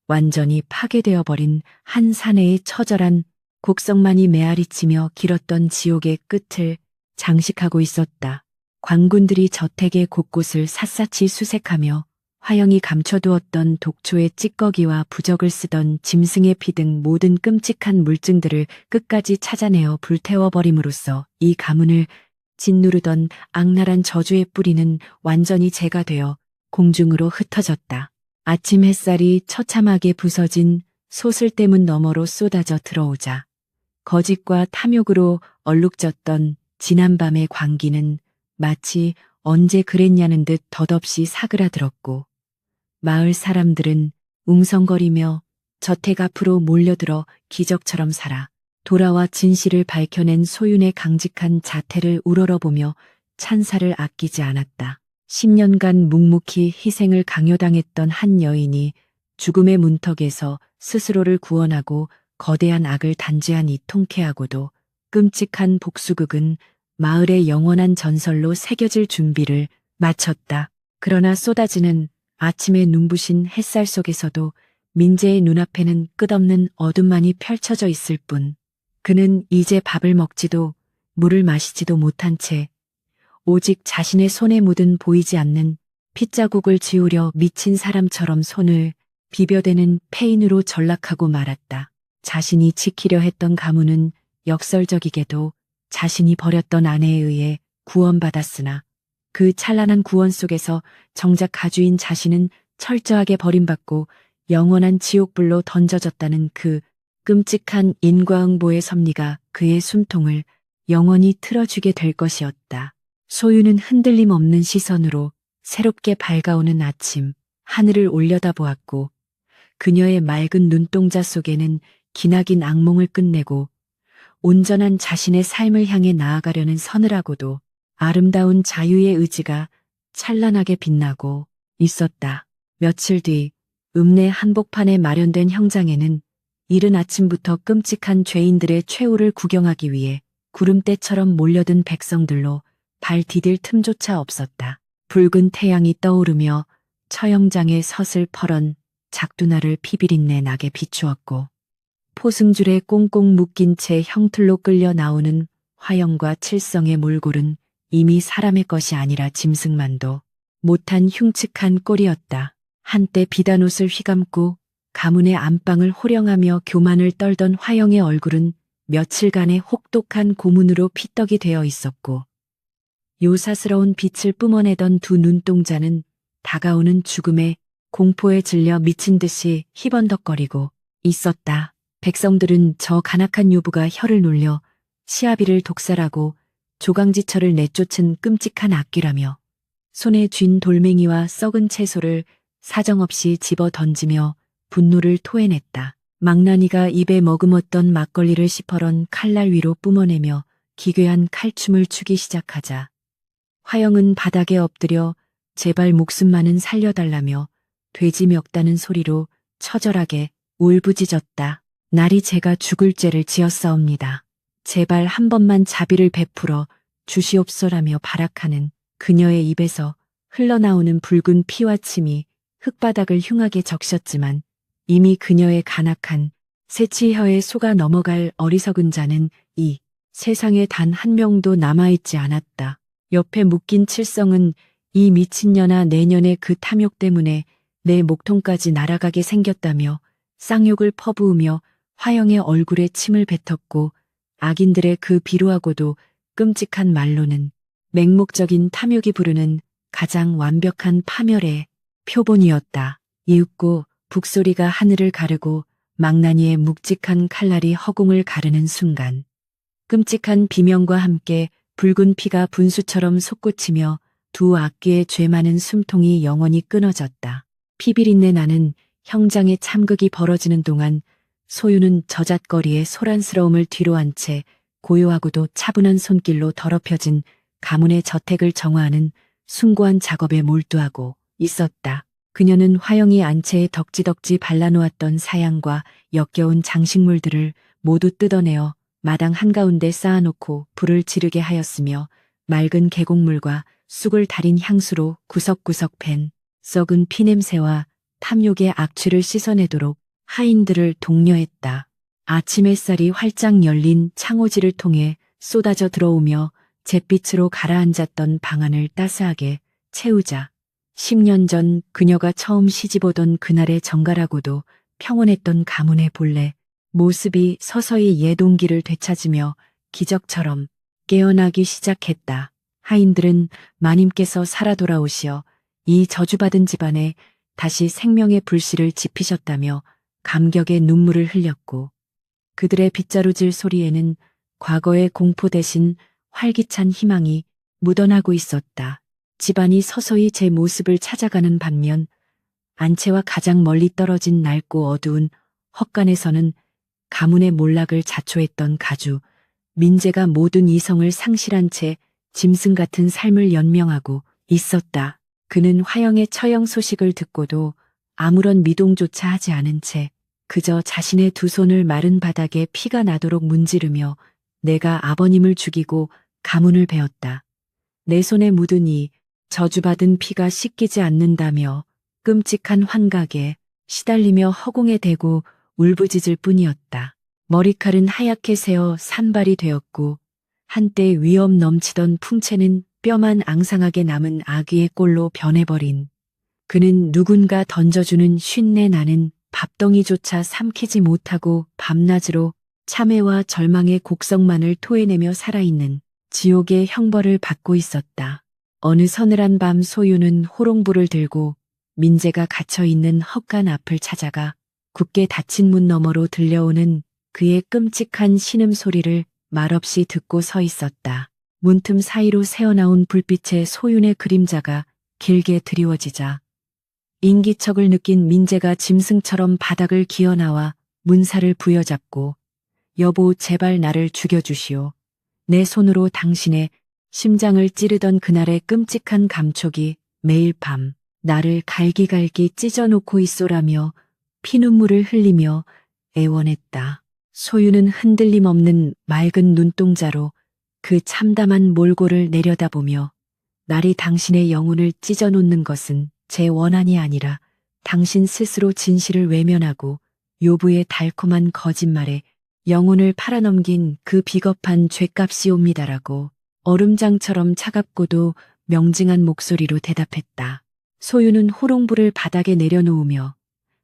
완전히 파괴되어 버린 한 사내의 처절한 곡성만이 메아리치며 길었던 지옥의 끝을 장식하고 있었다. 관군들이 저택의 곳곳을 샅샅이 수색하며 화영이 감춰두었던 독초의 찌꺼기와 부적을 쓰던 짐승의 피 등 모든 끔찍한 물증들을 끝까지 찾아내어 불태워버림으로써 이 가문을 짓누르던 악랄한 저주의 뿌리는 완전히 재가 되어 공중으로 흩어졌다. 아침 햇살이 처참하게 부서진 소슬대문 너머로 쏟아져 들어오자 거짓과 탐욕으로 얼룩졌던 지난밤의 광기는 마치 언제 그랬냐는 듯 덧없이 사그라들었고 마을 사람들은 웅성거리며 저택 앞으로 몰려들어 기적처럼 살아 돌아와 진실을 밝혀낸 소윤의 강직한 자태를 우러러보며 찬사를 아끼지 않았다. 10년간 묵묵히 희생을 강요당했던 한 여인이 죽음의 문턱에서 스스로를 구원하고 거대한 악을 단죄한 이 통쾌하고도 끔찍한 복수극은 마을의 영원한 전설로 새겨질 준비를 마쳤다. 그러나 쏟아지는 아침의 눈부신 햇살 속에서도 민재의 눈앞에는 끝없는 어둠만이 펼쳐져 있을 뿐 그는 이제 밥을 먹지도 물을 마시지도 못한 채 오직 자신의 손에 묻은 보이지 않는 핏자국을 지우려 미친 사람처럼 손을 비벼대는 패인으로 전락하고 말았다. 자신이 지키려 했던 가문은 역설적이게도 자신이 버렸던 아내에 의해 구원받았으나 그 찬란한 구원 속에서 정작 가주인 자신은 철저하게 버림받고 영원한 지옥불로 던져졌다는 그 끔찍한 인과응보의 섭리가 그의 숨통을 영원히 틀어주게 될 것이었다. 소윤은 흔들림 없는 시선으로 새롭게 밝아오는 아침 하늘을 올려다보았고 그녀의 맑은 눈동자 속에는 기나긴 악몽을 끝내고 온전한 자신의 삶을 향해 나아가려는 서늘하고도 아름다운 자유의 의지가 찬란하게 빛나고 있었다. 며칠 뒤 읍내 한복판에 마련된 형장에는 이른 아침부터 끔찍한 죄인들의 최후를 구경하기 위해 구름대처럼 몰려든 백성들로 발 디딜 틈조차 없었다. 붉은 태양이 떠오르며 처형장의 서슬퍼런 작두나를 피비린내 나게 비추었고 포승줄에 꽁꽁 묶인 채 형틀로 끌려 나오는 화영과 칠성의 몰골은 이미 사람의 것이 아니라 짐승만도 못한 흉측한 꼴이었다. 한때 비단 옷을 휘감고 가문의 안방을 호령하며 교만을 떨던 화영의 얼굴은 며칠간의 혹독한 고문으로 피떡이 되어 있었고, 요사스러운 빛을 뿜어내던 두 눈동자는 다가오는 죽음의 공포에 질려 미친 듯이 희번덕거리고 있었다. 백성들은 저 간악한 요부가 혀를 놀려 시아비를 독살하고 조강지처를 내쫓은 끔찍한 악귀라며 손에 쥔 돌멩이와 썩은 채소를 사정없이 집어 던지며 분노를 토해냈다. 망나니가 입에 머금었던 막걸리를 시퍼런 칼날 위로 뿜어내며 기괴한 칼춤을 추기 시작하자 화영은 바닥에 엎드려 제발 목숨만은 살려달라며 돼지 멱다는 소리로 처절하게 울부짖었다. 날이 제가 죽을 죄를 지었사옵니다. 제발 한 번만 자비를 베풀어 주시옵소라며 발악하는 그녀의 입에서 흘러나오는 붉은 피와 침이 흙바닥을 흉하게 적셨지만 이미 그녀의 간악한 새치혀에 속아 넘어갈 어리석은 자는 이 세상에 단 한 명도 남아있지 않았다. 옆에 묶인 칠성은 이 미친년아 내년에 그 탐욕 때문에 내 목통까지 날아가게 생겼다며 쌍욕을 퍼부으며 화영의 얼굴에 침을 뱉었고 악인들의 그 비루하고도 끔찍한 말로는 맹목적인 탐욕이 부르는 가장 완벽한 파멸의 표본이었다. 이윽고 북소리가 하늘을 가르고 망나니의 묵직한 칼날이 허공을 가르는 순간 끔찍한 비명과 함께 붉은 피가 분수처럼 솟구치며 두 악귀의 죄 많은 숨통이 영원히 끊어졌다. 피비린내 나는 형장의 참극이 벌어지는 동안 소유는 저잣거리에 소란스러움을 뒤로 한 채 고요하고도 차분한 손길로 더럽혀진 가문의 저택을 정화하는 숭고한 작업에 몰두하고 있었다. 그녀는 화영이 안채에 덕지덕지 발라놓았던 사양과 역겨운 장식물들을 모두 뜯어내어 마당 한가운데 쌓아놓고 불을 지르게 하였으며 맑은 계곡물과 쑥을 달인 향수로 구석구석 팬 썩은 피냄새와 탐욕의 악취를 씻어내도록 하인들을 독려했다. 아침 햇살이 활짝 열린 창호지를 통해 쏟아져 들어오며 잿빛으로 가라앉았던 방안을 따스하게 채우자 10년 전 그녀가 처음 시집오던 그날의 정갈하고도 평온했던 가문의 본래 모습이 서서히 예동기를 되찾으며 기적처럼 깨어나기 시작했다. 하인들은 마님께서 살아 돌아오시어 이 저주받은 집안에 다시 생명의 불씨를 지피셨다며 감격의 눈물을 흘렸고 그들의 빗자루질 소리에는 과거의 공포 대신 활기찬 희망이 묻어나고 있었다. 집안이 서서히 제 모습을 찾아가는 반면 안채와 가장 멀리 떨어진 낡고 어두운 헛간에서는 가문의 몰락을 자초했던 가주 민재가 모든 이성을 상실한 채 짐승 같은 삶을 연명하고 있었다. 그는 화영의 처형 소식을 듣고도 아무런 미동조차 하지 않은 채 그저 자신의 두 손을 마른 바닥에 피가 나도록 문지르며 내가 아버님을 죽이고 가문을 베었다. 내 손에 묻은 이 저주받은 피가 씻기지 않는다며 끔찍한 환각에 시달리며 허공에 대고 울부짖을 뿐이었다. 머리칼은 하얗게 새어 산발이 되었고 한때 위엄 넘치던 풍채는 뼈만 앙상하게 남은 아귀의 꼴로 변해버린 그는 누군가 던져주는 쉰내 나는 밥덩이조차 삼키지 못하고 밤낮으로 참회와 절망의 곡성만을 토해내며 살아있는 지옥의 형벌을 받고 있었다. 어느 서늘한 밤 소유는 호롱불을 들고 민재가 갇혀있는 헛간 앞을 찾아가 굳게 닫힌 문 너머로 들려오는 그의 끔찍한 신음소리를 말없이 듣고 서 있었다. 문틈 사이로 새어나온 불빛에 소윤의 그림자가 길게 드리워지자 인기척을 느낀 민재가 짐승처럼 바닥을 기어나와 문살을 부여잡고 여보 제발 나를 죽여주시오. 내 손으로 당신의 심장을 찌르던 그날의 끔찍한 감촉이 매일 밤 나를 갈기갈기 찢어놓고 있소라며 피눈물을 흘리며 애원했다. 소유는 흔들림 없는 맑은 눈동자로 그 참담한 몰골을 내려다보며 날이 당신의 영혼을 찢어놓는 것은 제 원한이 아니라 당신 스스로 진실을 외면하고 요부의 달콤한 거짓말에 영혼을 팔아넘긴 그 비겁한 죗값이옵니다라고 얼음장처럼 차갑고도 명징한 목소리로 대답했다. 소유는 호롱불을 바닥에 내려놓으며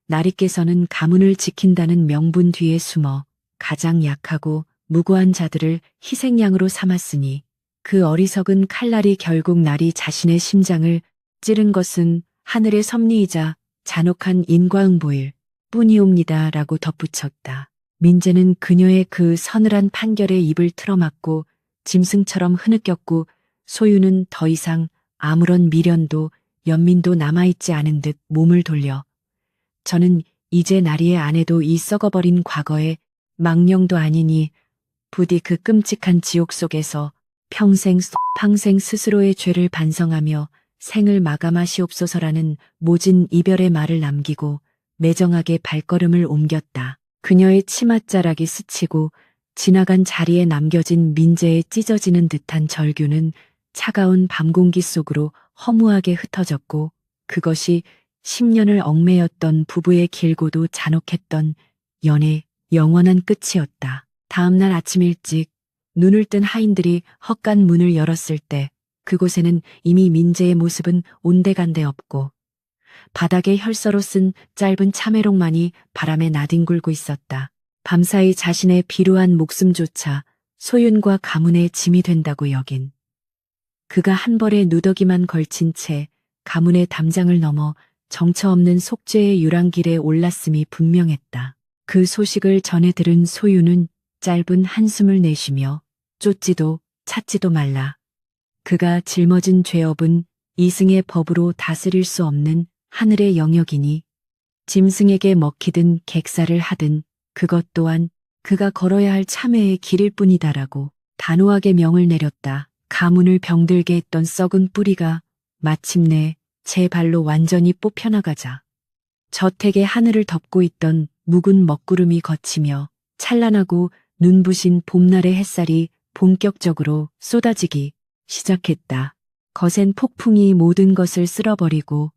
나리께서는 가문을 지킨다는 명분 뒤에 숨어 가장 약하고 무고한 자들을 희생양으로 삼았으니 그 어리석은 칼날이 결국 나리 자신의 심장을 찌른 것은 하늘의 섭리이자 잔혹한 인과응보일 뿐이옵니다. 라고 덧붙였다. 민재는 그녀의 그 서늘한 판결에 입을 틀어막고 짐승처럼 흐느꼈고 소유는 더 이상 아무런 미련도 연민도 남아있지 않은 듯 몸을 돌려 저는 이제 나리의 아내도 이 썩어버린 과거의 망령도 아니니 부디 그 끔찍한 지옥 속에서 평생 스스로의 죄를 반성하며 생을 마감하시옵소서라는 모진 이별의 말을 남기고 매정하게 발걸음을 옮겼다. 그녀의 치맛자락이 스치고 지나간 자리에 남겨진 민재의 찢어지는 듯한 절규는 차가운 밤 공기 속으로 허무하게 흩어졌고 그것이 10년을 얽매였던 부부의 길고도 잔혹했던 연애 영원한 끝이었다. 다음날 아침 일찍 눈을 뜬 하인들이 헛간 문을 열었을 때 그곳에는 이미 민재의 모습은 온데간데 없고 바닥에 혈서로 쓴 짧은 참외록만이 바람에 나뒹굴고 있었다. 밤사이 자신의 비루한 목숨조차 소윤과 가문의 짐이 된다고 여긴 그가 한 벌의 누더기만 걸친 채 가문의 담장을 넘어 정처 없는 속죄의 유랑길에 올랐음이 분명했다. 그 소식을 전해 들은 소유는 짧은 한숨을 내쉬며 쫓지도 찾지도 말라. 그가 짊어진 죄업은 이승의 법으로 다스릴 수 없는 하늘의 영역이니 짐승에게 먹히든 객사를 하든 그것 또한 그가 걸어야 할 참회의 길일 뿐이다라고 단호하게 명을 내렸다. 가문을 병들게 했던 썩은 뿌리가 마침내 제 발로 완전히 뽑혀나가자 저택의 하늘을 덮고 있던 묵은 먹구름이 걷히며 찬란하고 눈부신 봄날의 햇살이 본격적으로 쏟아지기 시작했다. 거센 폭풍이 모든 것을 쓸어버리고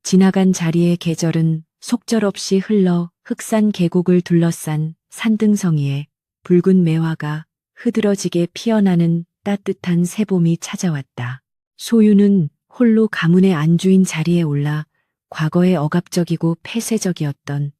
지나간 자리의 계절은 속절없이 흘러 흑산 계곡을 둘러싼 산등성이에 붉은 매화가 흐드러지게 피어나는 따뜻한 새봄이 찾아왔다. 소유는 홀로 가문의 안주인 자리에 올라 과거의 억압적이고 폐쇄적이었던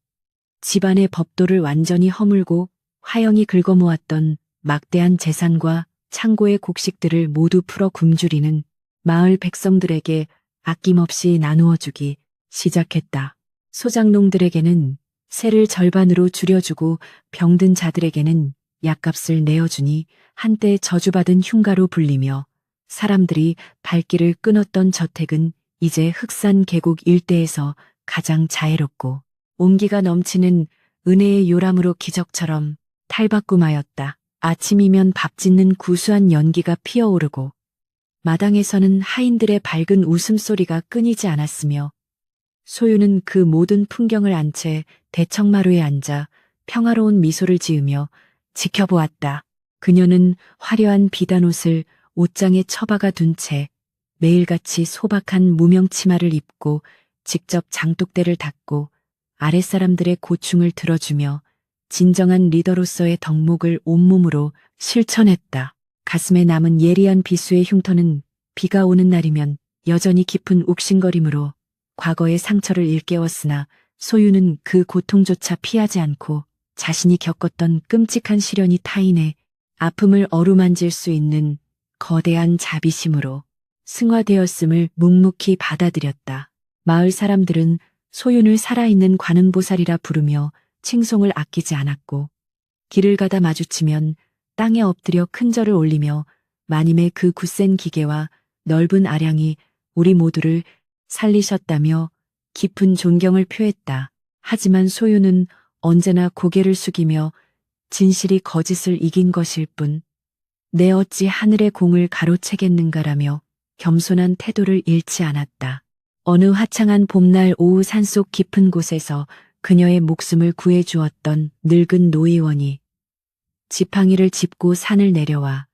집안의 법도를 완전히 허물고 화영이 긁어모았던 막대한 재산과 창고의 곡식들을 모두 풀어 굶주리는 마을 백성들에게 아낌없이 나누어주기 시작했다. 소장농들에게는 세를 절반으로 줄여주고 병든 자들에게는 약값을 내어주니 한때 저주받은 흉가로 불리며 사람들이 발길을 끊었던 저택은 이제 흑산 계곡 일대에서 가장 자애롭고 온기가 넘치는 은혜의 요람으로 기적처럼 탈바꿈하였다. 아침이면 밥 짓는 구수한 연기가 피어오르고 마당에서는 하인들의 밝은 웃음소리가 끊이지 않았으며 소유는 그 모든 풍경을 안 채 대청마루에 앉아 평화로운 미소를 지으며 지켜보았다. 그녀는 화려한 비단옷을 옷장에 처박아 둔 채 매일같이 소박한 무명 치마를 입고 직접 장독대를 닫고 아랫사람들의 고충을 들어주며 진정한 리더로서의 덕목을 온몸으로 실천했다. 가슴에 남은 예리한 비수의 흉터는 비가 오는 날이면 여전히 깊은 욱신거림으로 과거의 상처를 일깨웠으나 소유는 그 고통조차 피하지 않고 자신이 겪었던 끔찍한 시련이 타인의 아픔을 어루만질 수 있는 거대한 자비심으로 승화되었음을 묵묵히 받아들였다. 마을 사람들은 소윤을 살아있는 관음보살이라 부르며 칭송을 아끼지 않았고 길을 가다 마주치면 땅에 엎드려 큰 절을 올리며 마님의 그 굳센 기계와 넓은 아량이 우리 모두를 살리셨다며 깊은 존경을 표했다. 하지만 소유는 언제나 고개를 숙이며 진실이 거짓을 이긴 것일 뿐 내 어찌 하늘의 공을 가로채겠는가라며 겸손한 태도를 잃지 않았다. 어느 화창한 봄날 오후 산속 깊은 곳에서 그녀의 목숨을 구해주었던 늙은 노의원이 지팡이를 짚고 산을 내려와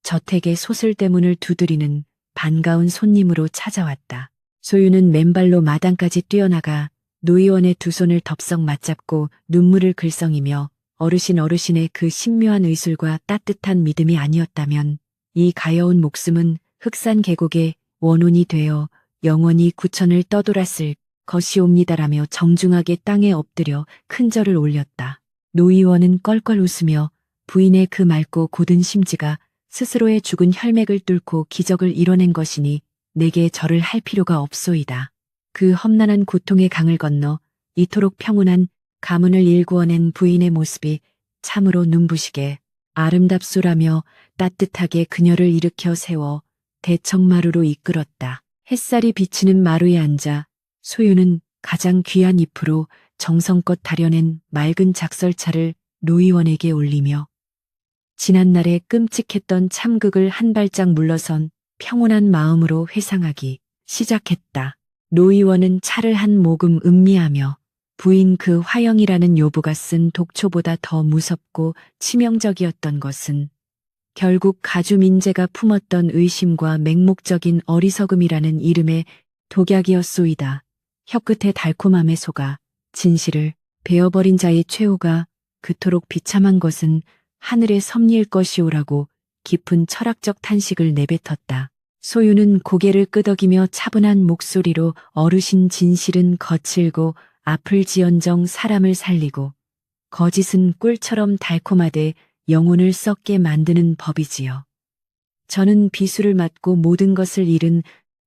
저택의 소슬대문을 두드리는 반가운 손님으로 찾아왔다. 소유는 맨발로 마당까지 뛰어나가 노의원의 두 손을 덥석 맞잡고 눈물을 글썽이며 어르신의 그 신묘한 의술과 따뜻한 믿음이 아니었다면 이 가여운 목숨은 흑산 계곡의 원혼이 되어 영원히 구천을 떠돌았을 것이옵니다라며 정중하게 땅에 엎드려 큰 절을 올렸다. 노 의원은 껄껄 웃으며 부인의 그 맑고 곧은 심지가 스스로의 죽은 혈맥을 뚫고 기적을 이뤄낸 것이니 내게 절을 할 필요가 없소이다. 그 험난한 고통의 강을 건너 이토록 평온한 가문을 일구어낸 부인의 모습이 참으로 눈부시게 아름답소라며 따뜻하게 그녀를 일으켜 세워 대청마루로 이끌었다. 햇살이 비치는 마루에 앉아 소유는 가장 귀한 잎으로 정성껏 다려낸 맑은 작설차를 노 의원에게 올리며 지난날의 끔찍했던 참극을 한 발짝 물러선 평온한 마음으로 회상하기 시작했다. 노 의원은 차를 한 모금 음미하며 부인 그 화영이라는 요부가 쓴 독초보다 더 무섭고 치명적이었던 것은 결국 가주 민재가 품었던 의심과 맹목적인 어리석음이라는 이름의 독약이었소이다. 혀끝의 달콤함에 속아 진실을 베어버린 자의 최후가 그토록 비참한 것은 하늘의 섭리일 것이오라고 깊은 철학적 탄식을 내뱉었다. 소유는 고개를 끄덕이며 차분한 목소리로 어르신 진실은 거칠고 아플지언정 사람을 살리고 거짓은 꿀처럼 달콤하되 영혼을 썩게 만드는 법이지요. 저는 비수를 맞고 모든 것을 잃은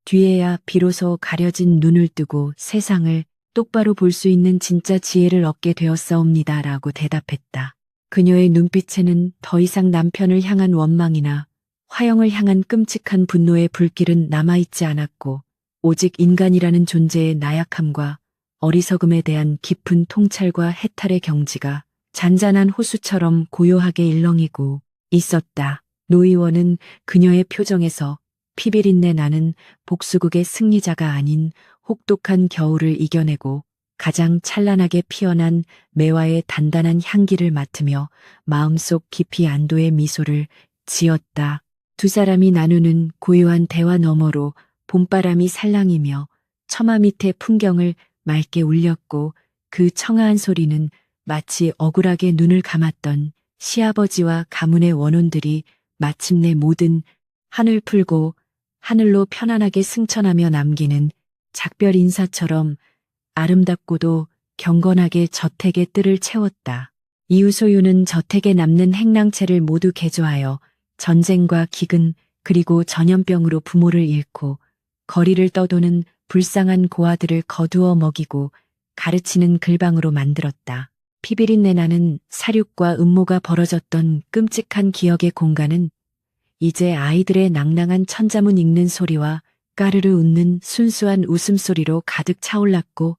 뒤에야 비로소 가려진 눈을 뜨고 세상을 똑바로 볼 수 있는 진짜 지혜를 얻게 되었사옵니다라고 대답했다. 그녀의 눈빛에는 더 이상 남편을 향한 원망이나 화영을 향한 끔찍한 분노의 불길은 남아있지 않았고 오직 인간이라는 존재의 나약함과 어리석음에 대한 깊은 통찰과 해탈의 경지가 잔잔한 호수처럼 고요하게 일렁이고 있었다. 노 의원은 그녀의 표정에서 피비린내 나는 복수극의 승리자가 아닌 혹독한 겨울을 이겨내고 가장 찬란하게 피어난 매화의 단단한 향기를 맡으며 마음속 깊이 안도의 미소를 지었다. 두 사람이 나누는 고요한 대화 너머로 봄바람이 살랑이며 처마 밑의 풍경을 맑게 울렸고 그 청아한 소리는 마치 억울하게 눈을 감았던 시아버지와 가문의 원혼들이 마침내 모든 한을 풀고 하늘로 편안하게 승천하며 남기는 작별 인사처럼 아름답고도 경건하게 저택의 뜰을 채웠다. 이후 소유는 저택에 남는 행랑채를 모두 개조하여 전쟁과 기근 그리고 전염병으로 부모를 잃고 거리를 떠도는 불쌍한 고아들을 거두어 먹이고 가르치는 글방으로 만들었다. 피비린내 나는 사륙과 음모가 벌어졌던 끔찍한 기억의 공간은 이제 아이들의 낭낭한 천자문 읽는 소리와 까르르 웃는 순수한 웃음소리로 가득 차올랐고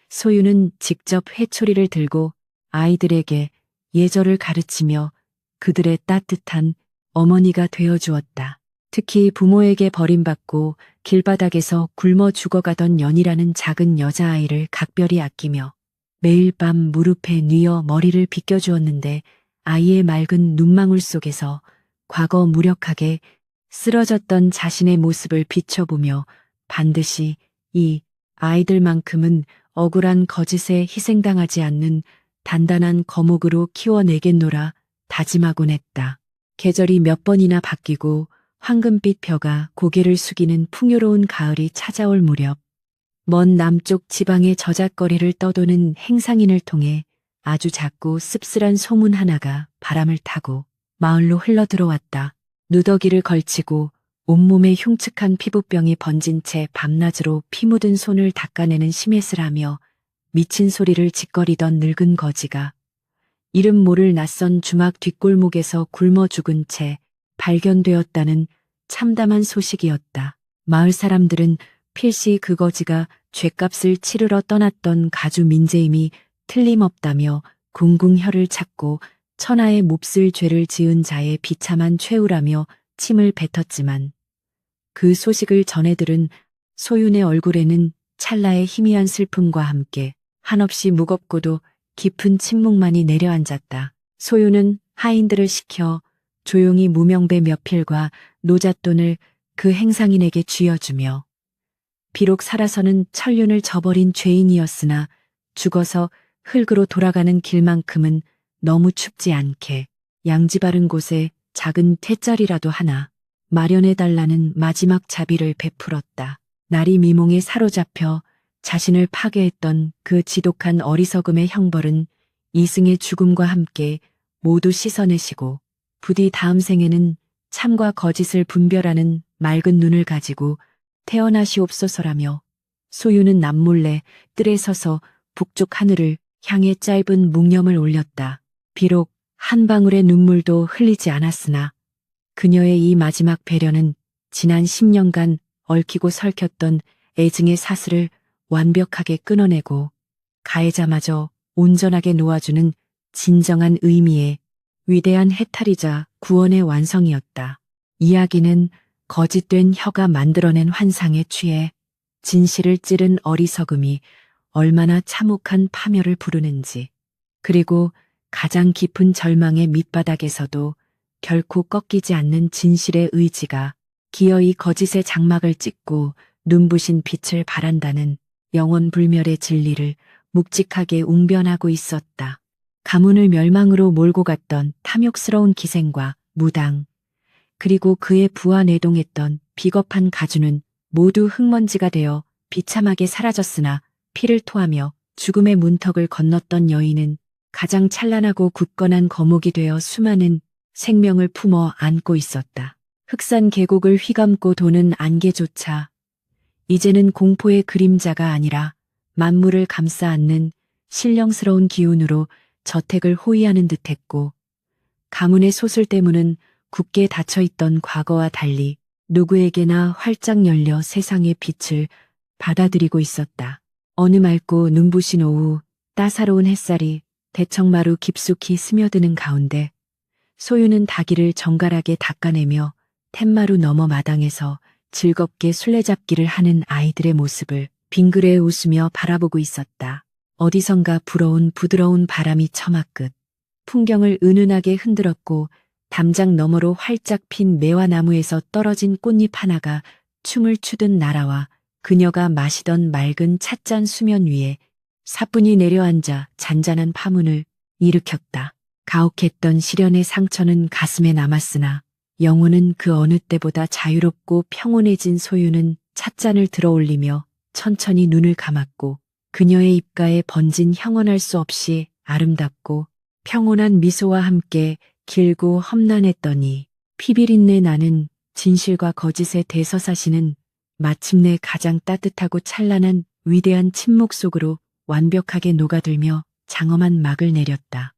소유는 직접 회초리를 들고 아이들에게 예절을 가르치며 그들의 따뜻한 어머니가 되어주었다. 특히 부모에게 버림받고 길바닥에서 굶어 죽어가던 연이라는 작은 여자아이를 각별히 아끼며 매일 밤 무릎에 뉘어 머리를 빗겨주었는데 아이의 맑은 눈망울 속에서 과거 무력하게 쓰러졌던 자신의 모습을 비춰보며 반드시 이 아이들만큼은 억울한 거짓에 희생당하지 않는 단단한 거목으로 키워내겠노라 다짐하곤 했다. 계절이 몇 번이나 바뀌고 황금빛 벼가 고개를 숙이는 풍요로운 가을이 찾아올 무렵 먼 남쪽 지방의 저잣거리를 떠도는 행상인을 통해 아주 작고 씁쓸한 소문 하나가 바람을 타고 마을로 흘러들어왔다. 누더기를 걸치고 온몸에 흉측한 피부병이 번진 채 밤낮으로 피 묻은 손을 닦아내는 시met을 하며 미친 소리를 짓거리던 늙은 거지가 이름 모를 낯선 주막 뒷골목에서 굶어 죽은 채 발견되었다는 참담한 소식이었다. 마을 사람들은 필시 그 거지가 죗값을 치르러 떠났던 가주 민재임이 틀림없다며 궁궁 혀를 찾고 천하의 몹쓸 죄를 지은 자의 비참한 최후라며 침을 뱉었지만 그 소식을 전해들은 소윤의 얼굴에는 찰나의 희미한 슬픔과 함께 한없이 무겁고도 깊은 침묵만이 내려앉았다. 소윤은 하인들을 시켜 조용히 무명배 몇 필과 노잣돈을 그 행상인에게 쥐어주며 비록 살아서는 천륜을 저버린 죄인이었으나 죽어서 흙으로 돌아가는 길만큼은 너무 춥지 않게 양지 바른 곳에 작은 퇴짜리라도 하나 마련해달라는 마지막 자비를 베풀었다. 날이 미몽에 사로잡혀 자신을 파괴했던 그 지독한 어리석음의 형벌은 이승의 죽음과 함께 모두 씻어내시고 부디 다음 생에는 참과 거짓을 분별하는 맑은 눈을 가지고 태어나시옵소서라며 소유는 남몰래 뜰에 서서 북쪽 하늘을 향해 짧은 묵념을 올렸다. 비록 한 방울의 눈물도 흘리지 않았으나 그녀의 이 마지막 배려는 지난 10년간 얽히고 설켰던 애증의 사슬을 완벽하게 끊어내고 가해자마저 온전하게 놓아주는 진정한 의미의 위대한 해탈이자 구원의 완성이었다. 이야기는 거짓된 혀가 만들어낸 환상에 취해 진실을 찌른 어리석음이 얼마나 참혹한 파멸을 부르는지, 그리고 가장 깊은 절망의 밑바닥에서도 결코 꺾이지 않는 진실의 의지가 기어이 거짓의 장막을 찢고 눈부신 빛을 발한다는 영원불멸의 진리를 묵직하게 웅변하고 있었다. 가문을 멸망으로 몰고 갔던 탐욕스러운 기생과 무당, 그리고 그의 부하 내동했던 비겁한 가주는 모두 흙먼지가 되어 비참하게 사라졌으나 피를 토하며 죽음의 문턱을 건넜던 여인은 가장 찬란하고 굳건한 거목이 되어 수많은 생명을 품어 안고 있었다. 흑산 계곡을 휘감고 도는 안개조차 이제는 공포의 그림자가 아니라 만물을 감싸 안는 신령스러운 기운으로 저택을 호위하는 듯했고, 가문의 소슬 때문은 굳게 닫혀있던 과거와 달리 누구에게나 활짝 열려 세상의 빛을 받아들이고 있었다. 어느 맑고 눈부신 오후, 따사로운 햇살이 대청마루 깊숙이 스며드는 가운데 소유는 다기를 정갈하게 닦아내며 툇마루 너머 마당에서 즐겁게 술래잡기를 하는 아이들의 모습을 빙그레 웃으며 바라보고 있었다. 어디선가 불어온 부드러운 바람이 처마끝 풍경을 은은하게 흔들었고, 담장 너머로 활짝 핀 매화나무에서 떨어진 꽃잎 하나가 춤을 추듯 날아와 그녀가 마시던 맑은 찻잔 수면 위에 사뿐히 내려앉아 잔잔한 파문을 일으켰다. 가혹했던 시련의 상처는 가슴에 남았으나 영혼은 그 어느 때보다 자유롭고 평온해진 소유는 찻잔을 들어 올리며 천천히 눈을 감았고, 그녀의 입가에 번진 형언할 수 없이 아름답고 평온한 미소와 함께 길고 험난했더니 피비린내 나는 진실과 거짓의 대서사시는 마침내 가장 따뜻하고 찬란한 위대한 침묵 속으로 완벽하게 녹아들며 장엄한 막을 내렸다.